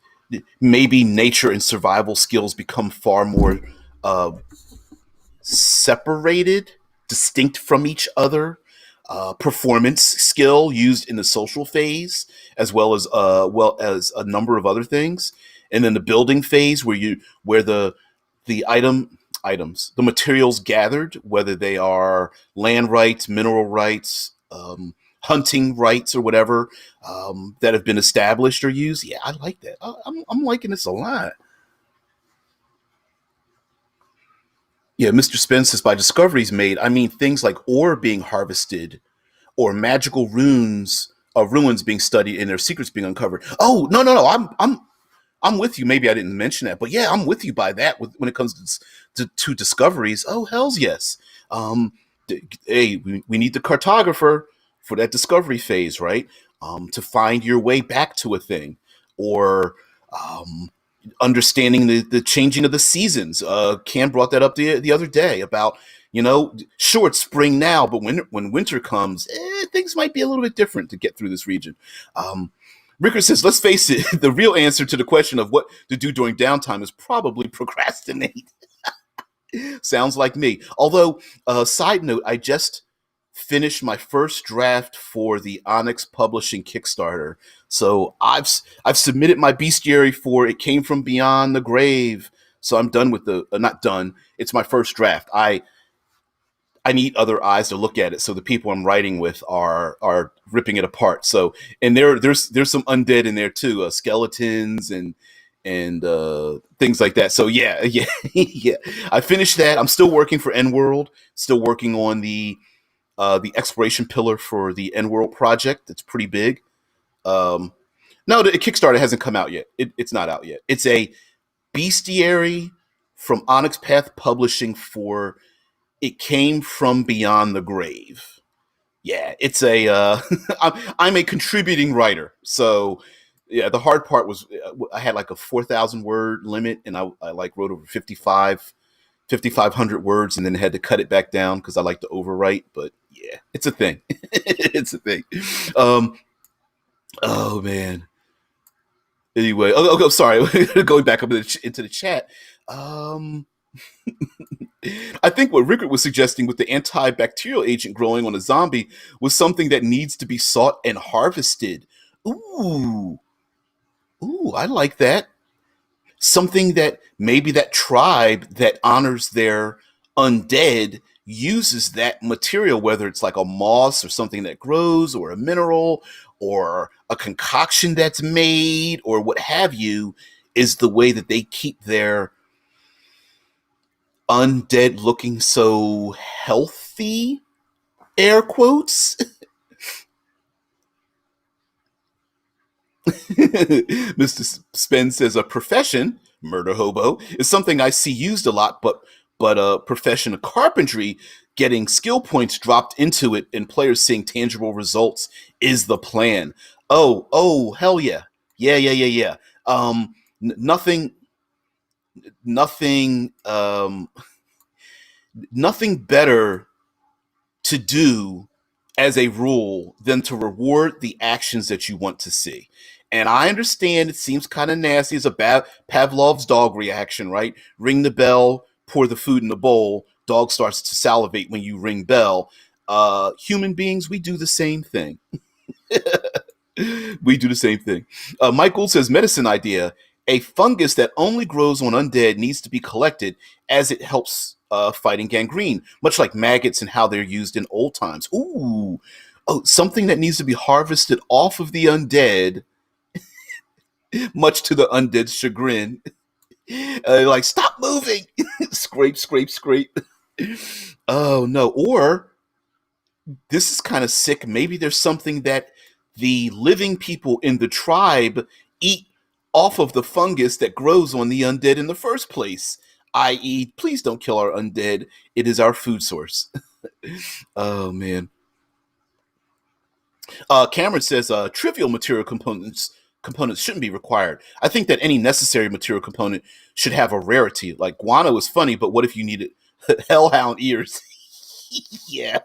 maybe nature and survival skills become far more uh, separated, distinct from each other. Performance skill used in the social phase, as well as a number of other things, and then the building phase where the items, the materials gathered, whether they are land rights, mineral rights, hunting rights, or whatever, that have been established or used. Yeah, I like that. I'm liking this a lot. Yeah, Mr. Spence says by discoveries made, I mean things like ore being harvested or magical ruins being studied and their secrets being uncovered. Oh, no, no, no. I'm with you. Maybe I didn't mention that, but yeah, I'm with you by that when it comes to discoveries. Oh, hell's yes. Um, hey, we need the cartographer for that discovery phase, right? To find your way back to a thing, or um, understanding the changing of the seasons. Cam brought that up the other day about, sure, it's spring now, but when winter comes, things might be a little bit different to get through this region. Um, Ricker says, let's face it, the real answer to the question of what to do during downtime is probably procrastinate. Sounds like me. Although, side note, I just finished my first draft for the Onyx Publishing Kickstarter. So I've submitted my bestiary for It Came From Beyond the Grave. So I'm done with the not done. It's my first draft. I need other eyes to look at it. So the people I'm writing with are ripping it apart. So and there's some undead in there too, skeletons and things like that. So yeah, yeah, yeah. I finished that. I'm still working for N World. Still working on the exploration pillar for the N World project. It's pretty big. Um, no, the Kickstarter hasn't come out yet. It's not out yet. It's a bestiary from Onyx Path Publishing for It Came From Beyond the Grave. Yeah, it's a. I'm a contributing writer, so yeah. The hard part was I had like a 4,000 word limit, and I like wrote over 5,500 words, and then had to cut it back down because I like to overwrite. But yeah, it's a thing. It's a thing. Um, oh man. Anyway, okay, sorry. Going back up into the chat. Um, I think what Rickard was suggesting with the antibacterial agent growing on a zombie was something that needs to be sought and harvested. Ooh, ooh, I like that. Something that maybe that tribe that honors their undead uses that material, whether it's like a moss or something that grows, or a mineral, or a concoction that's made, or what have you, is the way that they keep their undead looking so healthy, air quotes. Mr. Spence says a profession, murder hobo, is something I see used a lot, but a profession of carpentry, getting skill points dropped into it and players seeing tangible results is the plan. Oh, hell yeah. Yeah, yeah, yeah, yeah. Nothing nothing nothing better to do as a rule than to reward the actions that you want to see. And I understand it seems kind of nasty. It's a bad Pavlov's dog reaction, right? Ring the bell, pour the food in the bowl. Dog starts to salivate when you ring bell. Human beings, we do the same thing. We do the same thing. Michael says medicine idea. A fungus that only grows on undead needs to be collected as it helps fighting gangrene, much like maggots and how they're used in old times. Ooh, oh, something that needs to be harvested off of the undead, much to the undead's chagrin. Like, stop moving! Scrape, scrape, scrape. Oh no. Or this is kind of sick. Maybe there's something that the living people in the tribe eat off of the fungus that grows on the undead in the first place. I.e., please don't kill our undead. It is our food source. Oh man. Cameron says trivial material components shouldn't be required. I think that any necessary material component should have a rarity. Like guano is funny, but what if you needed hellhound ears? Yeah.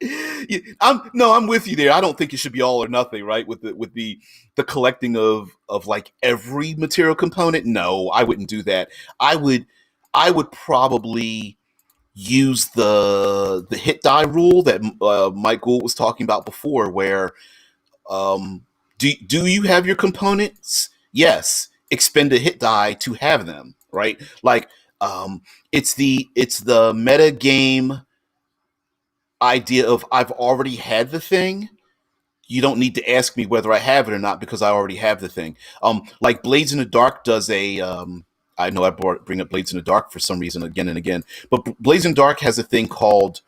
Yeah, I'm with you there. I don't think it should be all or nothing, right? With the collecting of like every material component. No, I wouldn't do that. I would I would probably use the hit die rule that Mike Gould was talking about before, where do you have your components? Yes, expend a hit die to have them, right? Like it's the meta game idea of I've already had the thing. You don't need to ask me whether I have it or not because I already have the thing. Like Blades in the Dark does a. I know bring up Blades in the Dark for some reason again and again, but Blades in the Dark has a thing called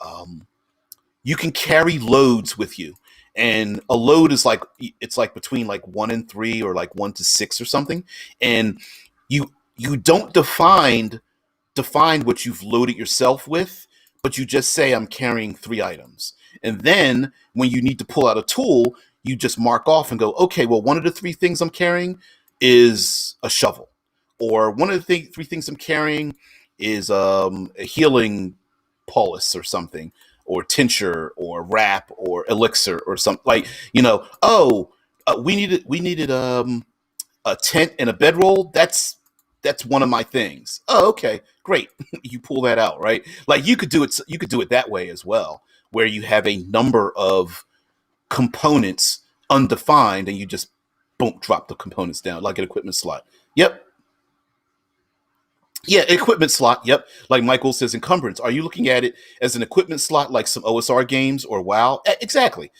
um, you can carry loads with you, and a load is like it's like between like 1 and 3 or like 1 to 6 or something, and you don't define what you've loaded yourself with, but you just say, I'm carrying 3 items. And then when you need to pull out a tool, you just mark off and go, okay, well, one of the 3 things I'm carrying is a shovel. Or one of the 3 things I'm carrying is a healing polis or something, or tincture, or wrap, or elixir, or something like, we needed a tent and a bedroll. That's one of my things. Oh, okay, great. You pull that out, right? Like you could do it that way as well, where you have a number of components undefined and you just boom drop the components down like an equipment slot. Yep. Yeah, equipment slot. Yep. Like Michael says, encumbrance. Are you looking at it as an equipment slot like some OSR games or WoW? Exactly.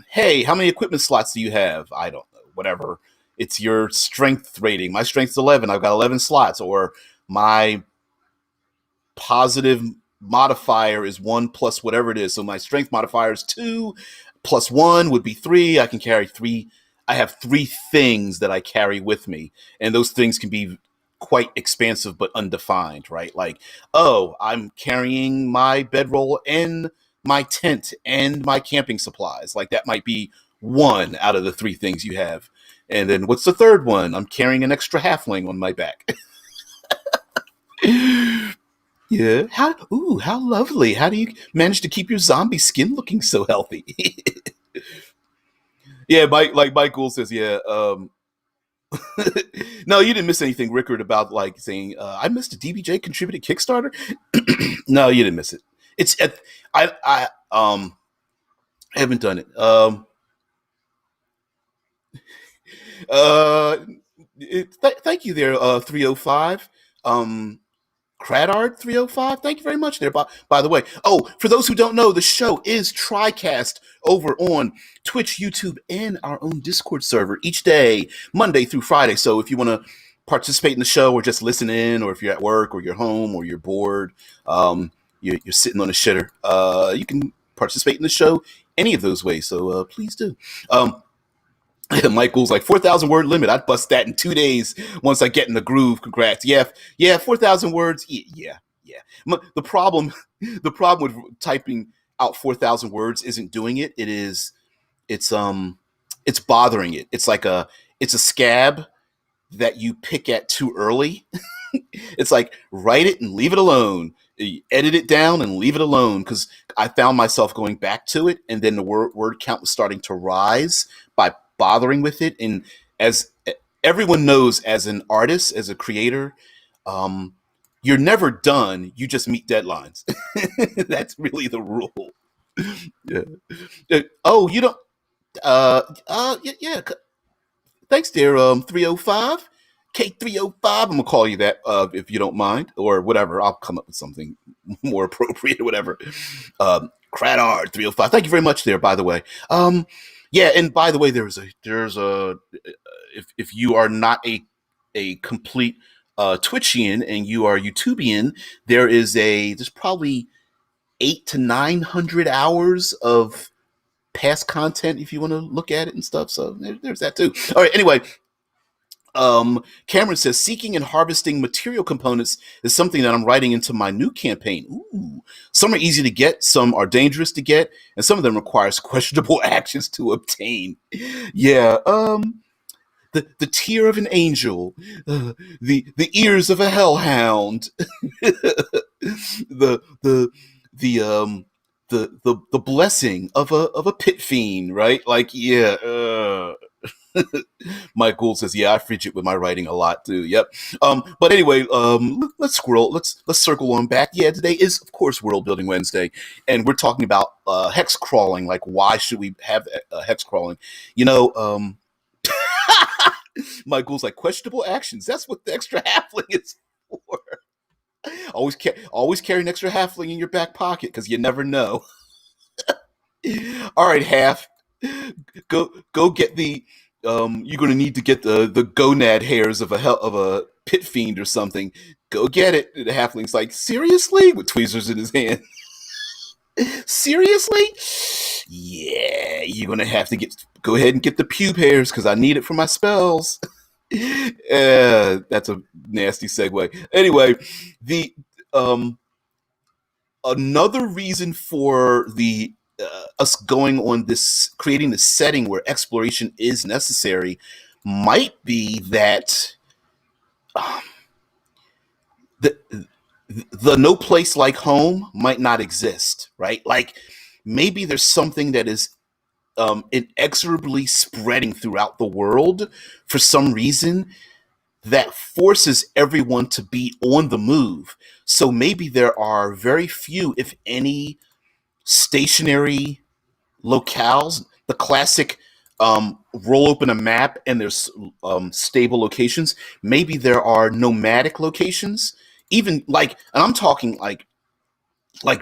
Hey, how many equipment slots do you have? I don't know. Whatever. It's your strength rating. My strength's 11. I've got 11 slots. Or my positive modifier is 1 plus whatever it is. So my strength modifier is 2 plus 1 would be 3. I can carry 3. I have 3 things that I carry with me. And those things can be quite expansive but undefined, right? Like, oh, I'm carrying my bedroll and my tent and my camping supplies. Like that might be one out of the 3 things you have. And then what's the third one? I'm carrying an extra halfling on my back. Yeah. How lovely. How do you manage to keep your zombie skin looking so healthy? Yeah, Mike Gould says, yeah. No, you didn't miss anything, Rickard, about like saying I missed a DBJ contributed Kickstarter. No, you didn't miss it. It's I haven't done it. Uh Thank you there, 305. Cradard 305. Thank you very much there. By the way, oh, for those who don't know, the show is TriCast over on Twitch, YouTube, and our own Discord server each day, Monday through Friday. So if you want to participate in the show or just listen in, or if you're at work or you're home or you're bored, you're sitting on a shitter, you can participate in the show any of those ways. So please do. Michael's like 4,000 word limit. I'd bust that in 2 days once I get in the groove. Congrats. Yeah, 4,000 words. Yeah. The problem, the problem with typing out 4,000 words isn't doing it. It's it's bothering it. It's a scab that you pick at too early. It's like write it and leave it alone. You edit it down and leave it alone, because I found myself going back to it, and then the word count was starting to rise by bothering with it. And as everyone knows, as an artist, as a creator, um, you're never done. You just meet deadlines. That's really the rule. Yeah. Oh, you don't. Yeah. Thanks, dear. 305. K305. I'm gonna call you that if you don't mind, or whatever. I'll come up with something more appropriate, or whatever. Cradard 305. Thank you very much, there. By the way, yeah, and by the way, there's a if you are not a complete Twitchian and you are YouTubian, there's probably 800 to 900 hours of past content if you want to look at it and stuff. So there's that too. All right. Anyway, Cameron says seeking and harvesting material components is something that I'm writing into my new campaign. Ooh, some are easy to get, some are dangerous to get, and some of them requires questionable actions to obtain. Yeah, the tear of an angel, the ears of a hellhound, the the the blessing of a pit fiend, right? Like, yeah. Mike Gould says, "Yeah, I fidget with my writing a lot too." Yep. But anyway, let's scroll. Let's circle on back. Yeah, today is of course World Building Wednesday, and we're talking about hex crawling. Like, why should we have hex crawling? You know, Mike Gould's like questionable actions. That's what the extra halfling is for. Always carry an extra halfling in your back pocket because you never know. All right, half. Go get the you're gonna need to get the gonad hairs of a pit fiend or something. Go get it. The halfling's like, seriously? With tweezers in his hand. Seriously? Yeah, you're gonna have to go ahead and get the pube hairs because I need it for my spells. That's a nasty segue. Anyway, the um another reason for the us going on this creating this setting where exploration is necessary might be that um, the the no place like home might not exist, right? Like, maybe there's something that is inexorably spreading throughout the world for some reason that forces everyone to be on the move. So maybe there are very few, if any, stationary locales, the classic roll open a map and there's stable locations. Maybe there are nomadic locations, even like, and I'm talking like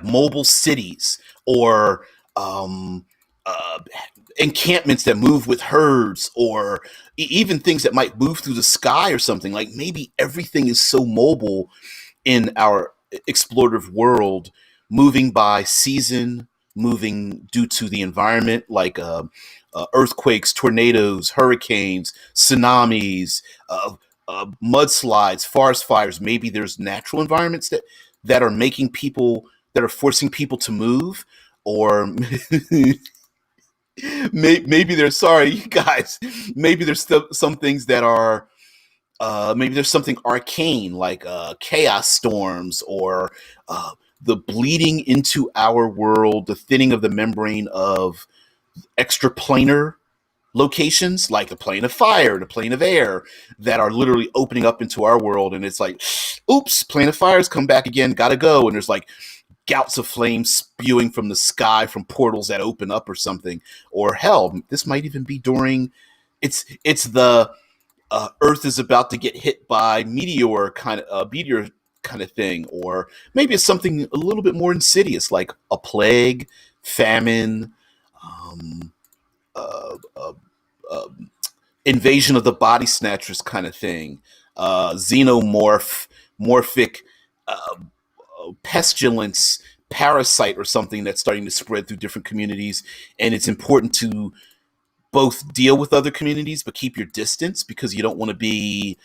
mobile cities or um, uh, encampments that move with herds or even things that might move through the sky or something. Like, maybe everything is so mobile in our explorative world, moving by season, moving due to the environment, like earthquakes, tornadoes, hurricanes, tsunamis, mudslides, forest fires. Maybe there's natural environments that are making people that are forcing people to move, or maybe there's sorry, you guys. Maybe there's still some things that are maybe there's something arcane like chaos storms or the bleeding into our world, the thinning of the membrane of extraplanar locations like the plane of fire, the plane of air, that are literally opening up into our world. And it's like, oops, plane of fire's come back again, gotta go. And there's like gouts of flames spewing from the sky from portals that open up or something. Or hell, this might even be during it's the Earth is about to get hit by meteor kind of thing, or maybe it's something a little bit more insidious, like a plague, famine, um, uh, uh, invasion of the body snatchers kind of thing, morphic pestilence, parasite, or something that's starting to spread through different communities, and it's important to both deal with other communities but keep your distance because you don't want to be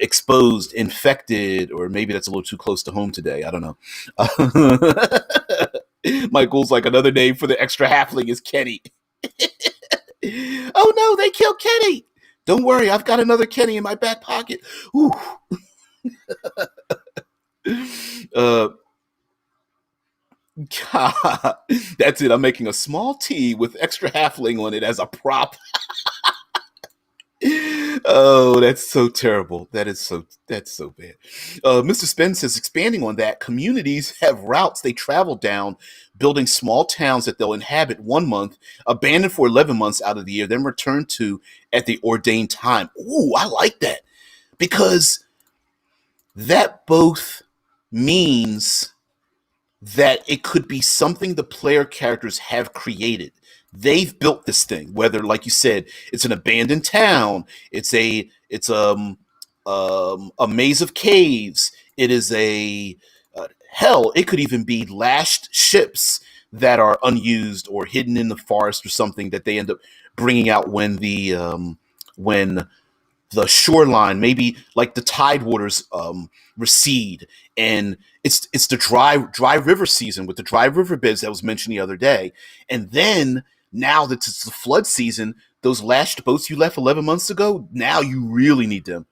exposed, infected, or maybe that's a little too close to home today. I don't know. Michael's like, another name for the extra halfling is Kenny. Oh no, they killed Kenny. Don't worry, I've got another Kenny in my back pocket. Ooh. uh, God, that's it. I'm making a small tea with extra halfling on it as a prop. Oh, that's so terrible. That's so bad. Mr. Spence says, expanding on that, communities have routes they travel down, building small towns that they'll inhabit 1 month, abandon for 11 months out of the year, then return to at the ordained time. Ooh, I like that because that both means that it could be something the player characters have created. They've built this thing, whether, like you said, it's an abandoned town, it's a maze of caves, it is a hell, it could even be lashed ships that are unused or hidden in the forest or something that they end up bringing out when the shoreline, maybe like the tide waters recede, and it's the dry river season with the dry river beds that was mentioned the other day, and then now that it's the flood season, those lashed boats you left 11 months ago, now you really need them.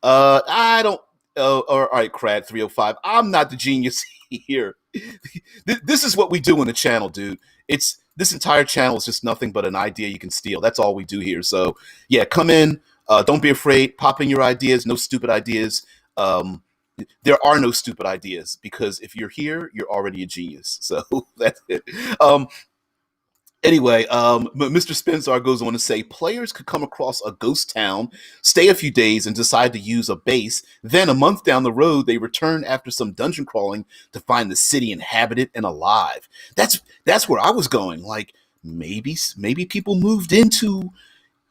I don't. All right, Crad 305. I'm not the genius here. This is what we do on the channel, dude. It's this entire channel is just nothing but an idea you can steal. That's all we do here. So yeah, come in. Don't be afraid. Pop in your ideas. No stupid ideas. There are no stupid ideas because if you're here, you're already a genius. So that's it. Anyway, Mr. Spenzar goes on to say players could come across a ghost town, stay a few days, and decide to use a base. Then, a month down the road, they return after some dungeon crawling to find the city inhabited and alive. That's where I was going. Like maybe people moved into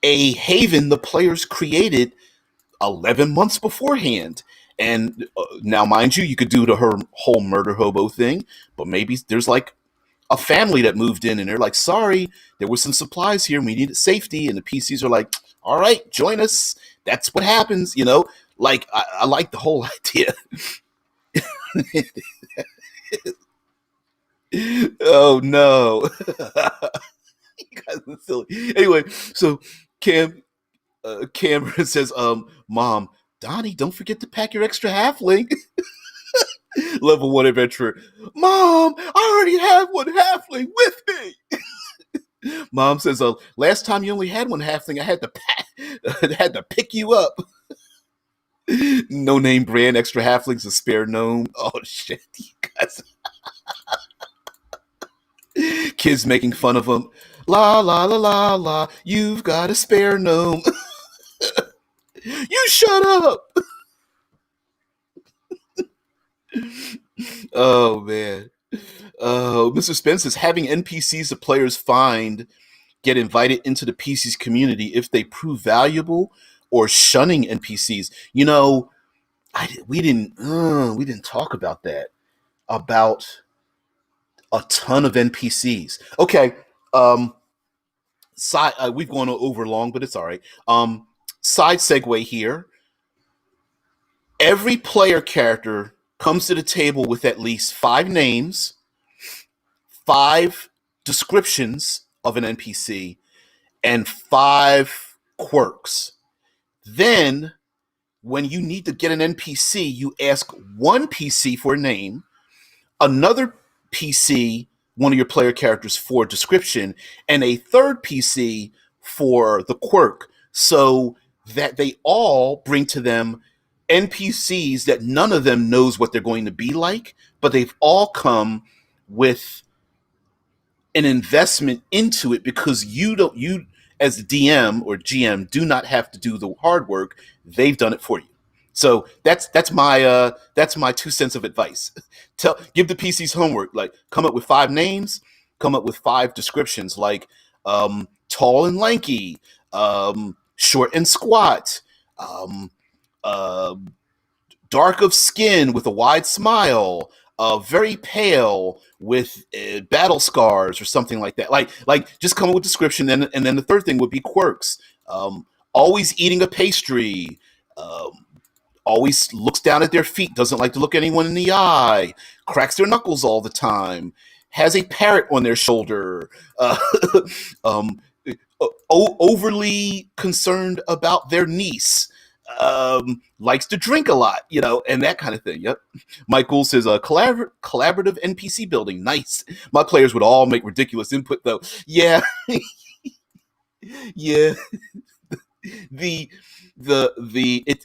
a haven the players created 11 months beforehand. And now, mind you, you could do her whole murder hobo thing, but maybe there's like a family that moved in and they're like, sorry, there were some supplies here and we needed safety. And the PCs are like, all right, join us. That's what happens, you know? Like, I like the whole idea. Oh, no. You guys are silly. Anyway, so Cameron says, Mom, Donnie, don't forget to pack your extra halfling. Level 1 adventurer. Mom, I already have one halfling with me. Mom says, last time you only had one halfling, I had to pick you up. No name brand, extra halflings, a spare gnome. Oh, shit, you guys. Kids making fun of them. La, la, la, la, la, you've got a spare gnome. You shut up. Oh, man. Mr. Spence says having NPCs the players find get invited into the PC's community if they prove valuable, or shunning NPCs. You know, we didn't talk about that, about a ton of NPCs. Okay, we've gone over long, but it's all right. Side segue here. Every player character comes to the table with at least 5 names, 5 descriptions of an NPC, and 5 quirks. Then, when you need to get an NPC, you ask one PC for a name, another PC, one of your player characters, for a description, and a third PC for the quirk, so that they all bring to them NPCs that none of them knows what they're going to be like, but they've all come with an investment into it because you as the DM or GM do not have to do the hard work. They've done it for you. So that's my 2 cents of advice. Give the PCs homework, like come up with 5 names, come up with 5 descriptions, like tall and lanky, short and squat, uh, dark of skin with a wide smile, very pale with battle scars or something like that. Like just come up with description, and then the third thing would be quirks. Always eating a pastry. Always looks down at their feet. Doesn't like to look anyone in the eye. Cracks their knuckles all the time. Has a parrot on their shoulder. Um, Overly concerned about their niece. Likes to drink a lot, you know, and that kind of thing. Yep. Michael says collaborative NPC building. Nice. My players would all make ridiculous input though. Yeah. Yeah.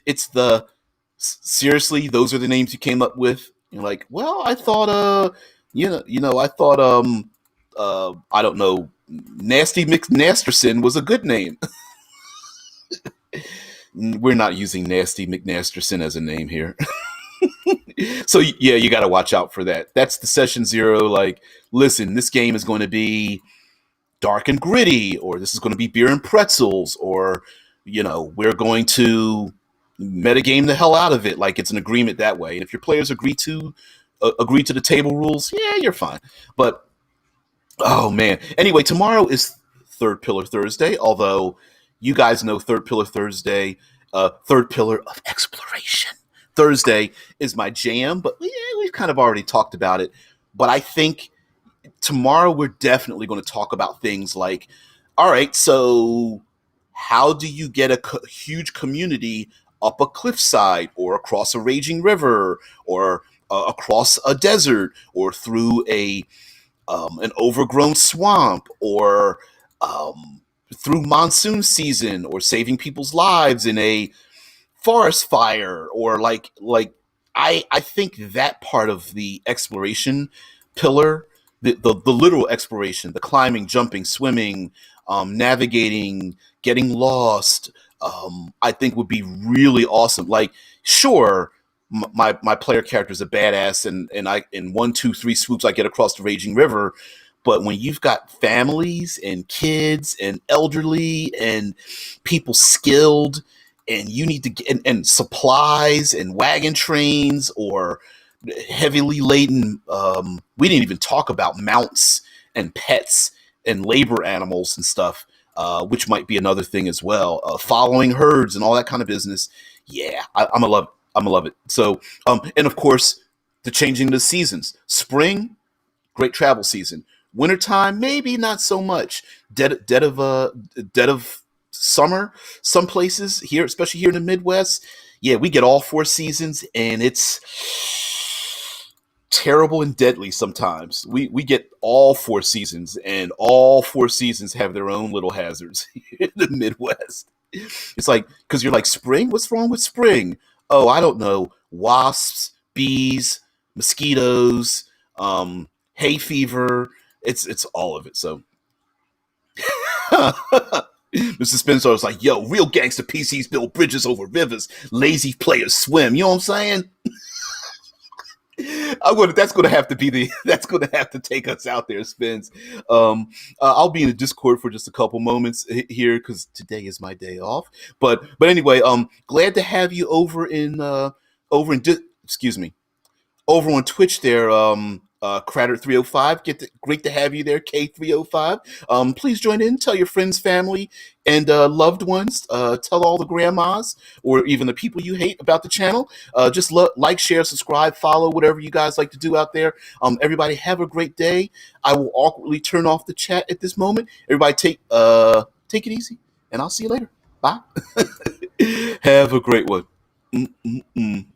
It's the seriously, those are the names you came up with. You're like, well, I thought I thought I don't know, Nasty McNasterson was a good name. We're not using Nasty McNasterson as a name here. So yeah, you got to watch out for that. That's the session 0. Like, listen, this game is going to be dark and gritty, or this is going to be beer and pretzels, or we're going to metagame the hell out of it. Like, it's an agreement that way. And if your players agree to the table rules, yeah, you're fine. But oh man. Anyway, tomorrow is Third Pillar Thursday. Although you guys know Third Pillar Thursday Third pillar of exploration. Thursday is my jam, but we've kind of already talked about it. But I think tomorrow we're definitely going to talk about things like, all right, so how do you get a huge community up a cliffside or across a raging river or across a desert or through a an overgrown swamp or through monsoon season or saving people's lives in a forest fire or I think that part of the exploration pillar, the literal exploration, the climbing, jumping, swimming, navigating, getting lost, I think would be really awesome. Like, sure, my player character is a badass, and I in 1, 2, 3 swoops I get across the raging river. But when you've got families and kids and elderly and people skilled, and you need to get and supplies and wagon trains or heavily laden. We didn't even talk about mounts and pets and labor animals and stuff, which might be another thing as well. Following herds and all that kind of business. Yeah, I'm gonna love it. I'm gonna love it. So, and of course, the changing of the seasons. Spring, great travel season. Wintertime, maybe not so much. Dead of summer. Some places here, especially here in the Midwest, yeah, we get all 4 seasons, and it's terrible and deadly sometimes. We get all 4 seasons, and all 4 seasons have their own little hazards in the Midwest. It's like, because you're like, spring? What's wrong with spring? Oh, I don't know. Wasps, bees, mosquitoes, hay fever. It's all of it. So Mr. Spencer was like, yo, real gangster PCs build bridges over rivers. Lazy players swim. You know what I'm saying? That's gonna have to be the that's gonna have to take us out there, Spence. I'll be in the Discord for just a couple moments here because today is my day off. But anyway, glad to have you excuse me, over on Twitch there, Cratter 305. Great to have you there, K305. Please join in, tell your friends, family, and loved ones. Tell all the grandmas or even the people you hate about the channel. Just like, share, subscribe, follow, whatever you guys like to do out there. Everybody have a great day. I will awkwardly turn off the chat at this moment. Everybody take it easy, and I'll see you later. Bye. Have a great one. Mm-mm-mm.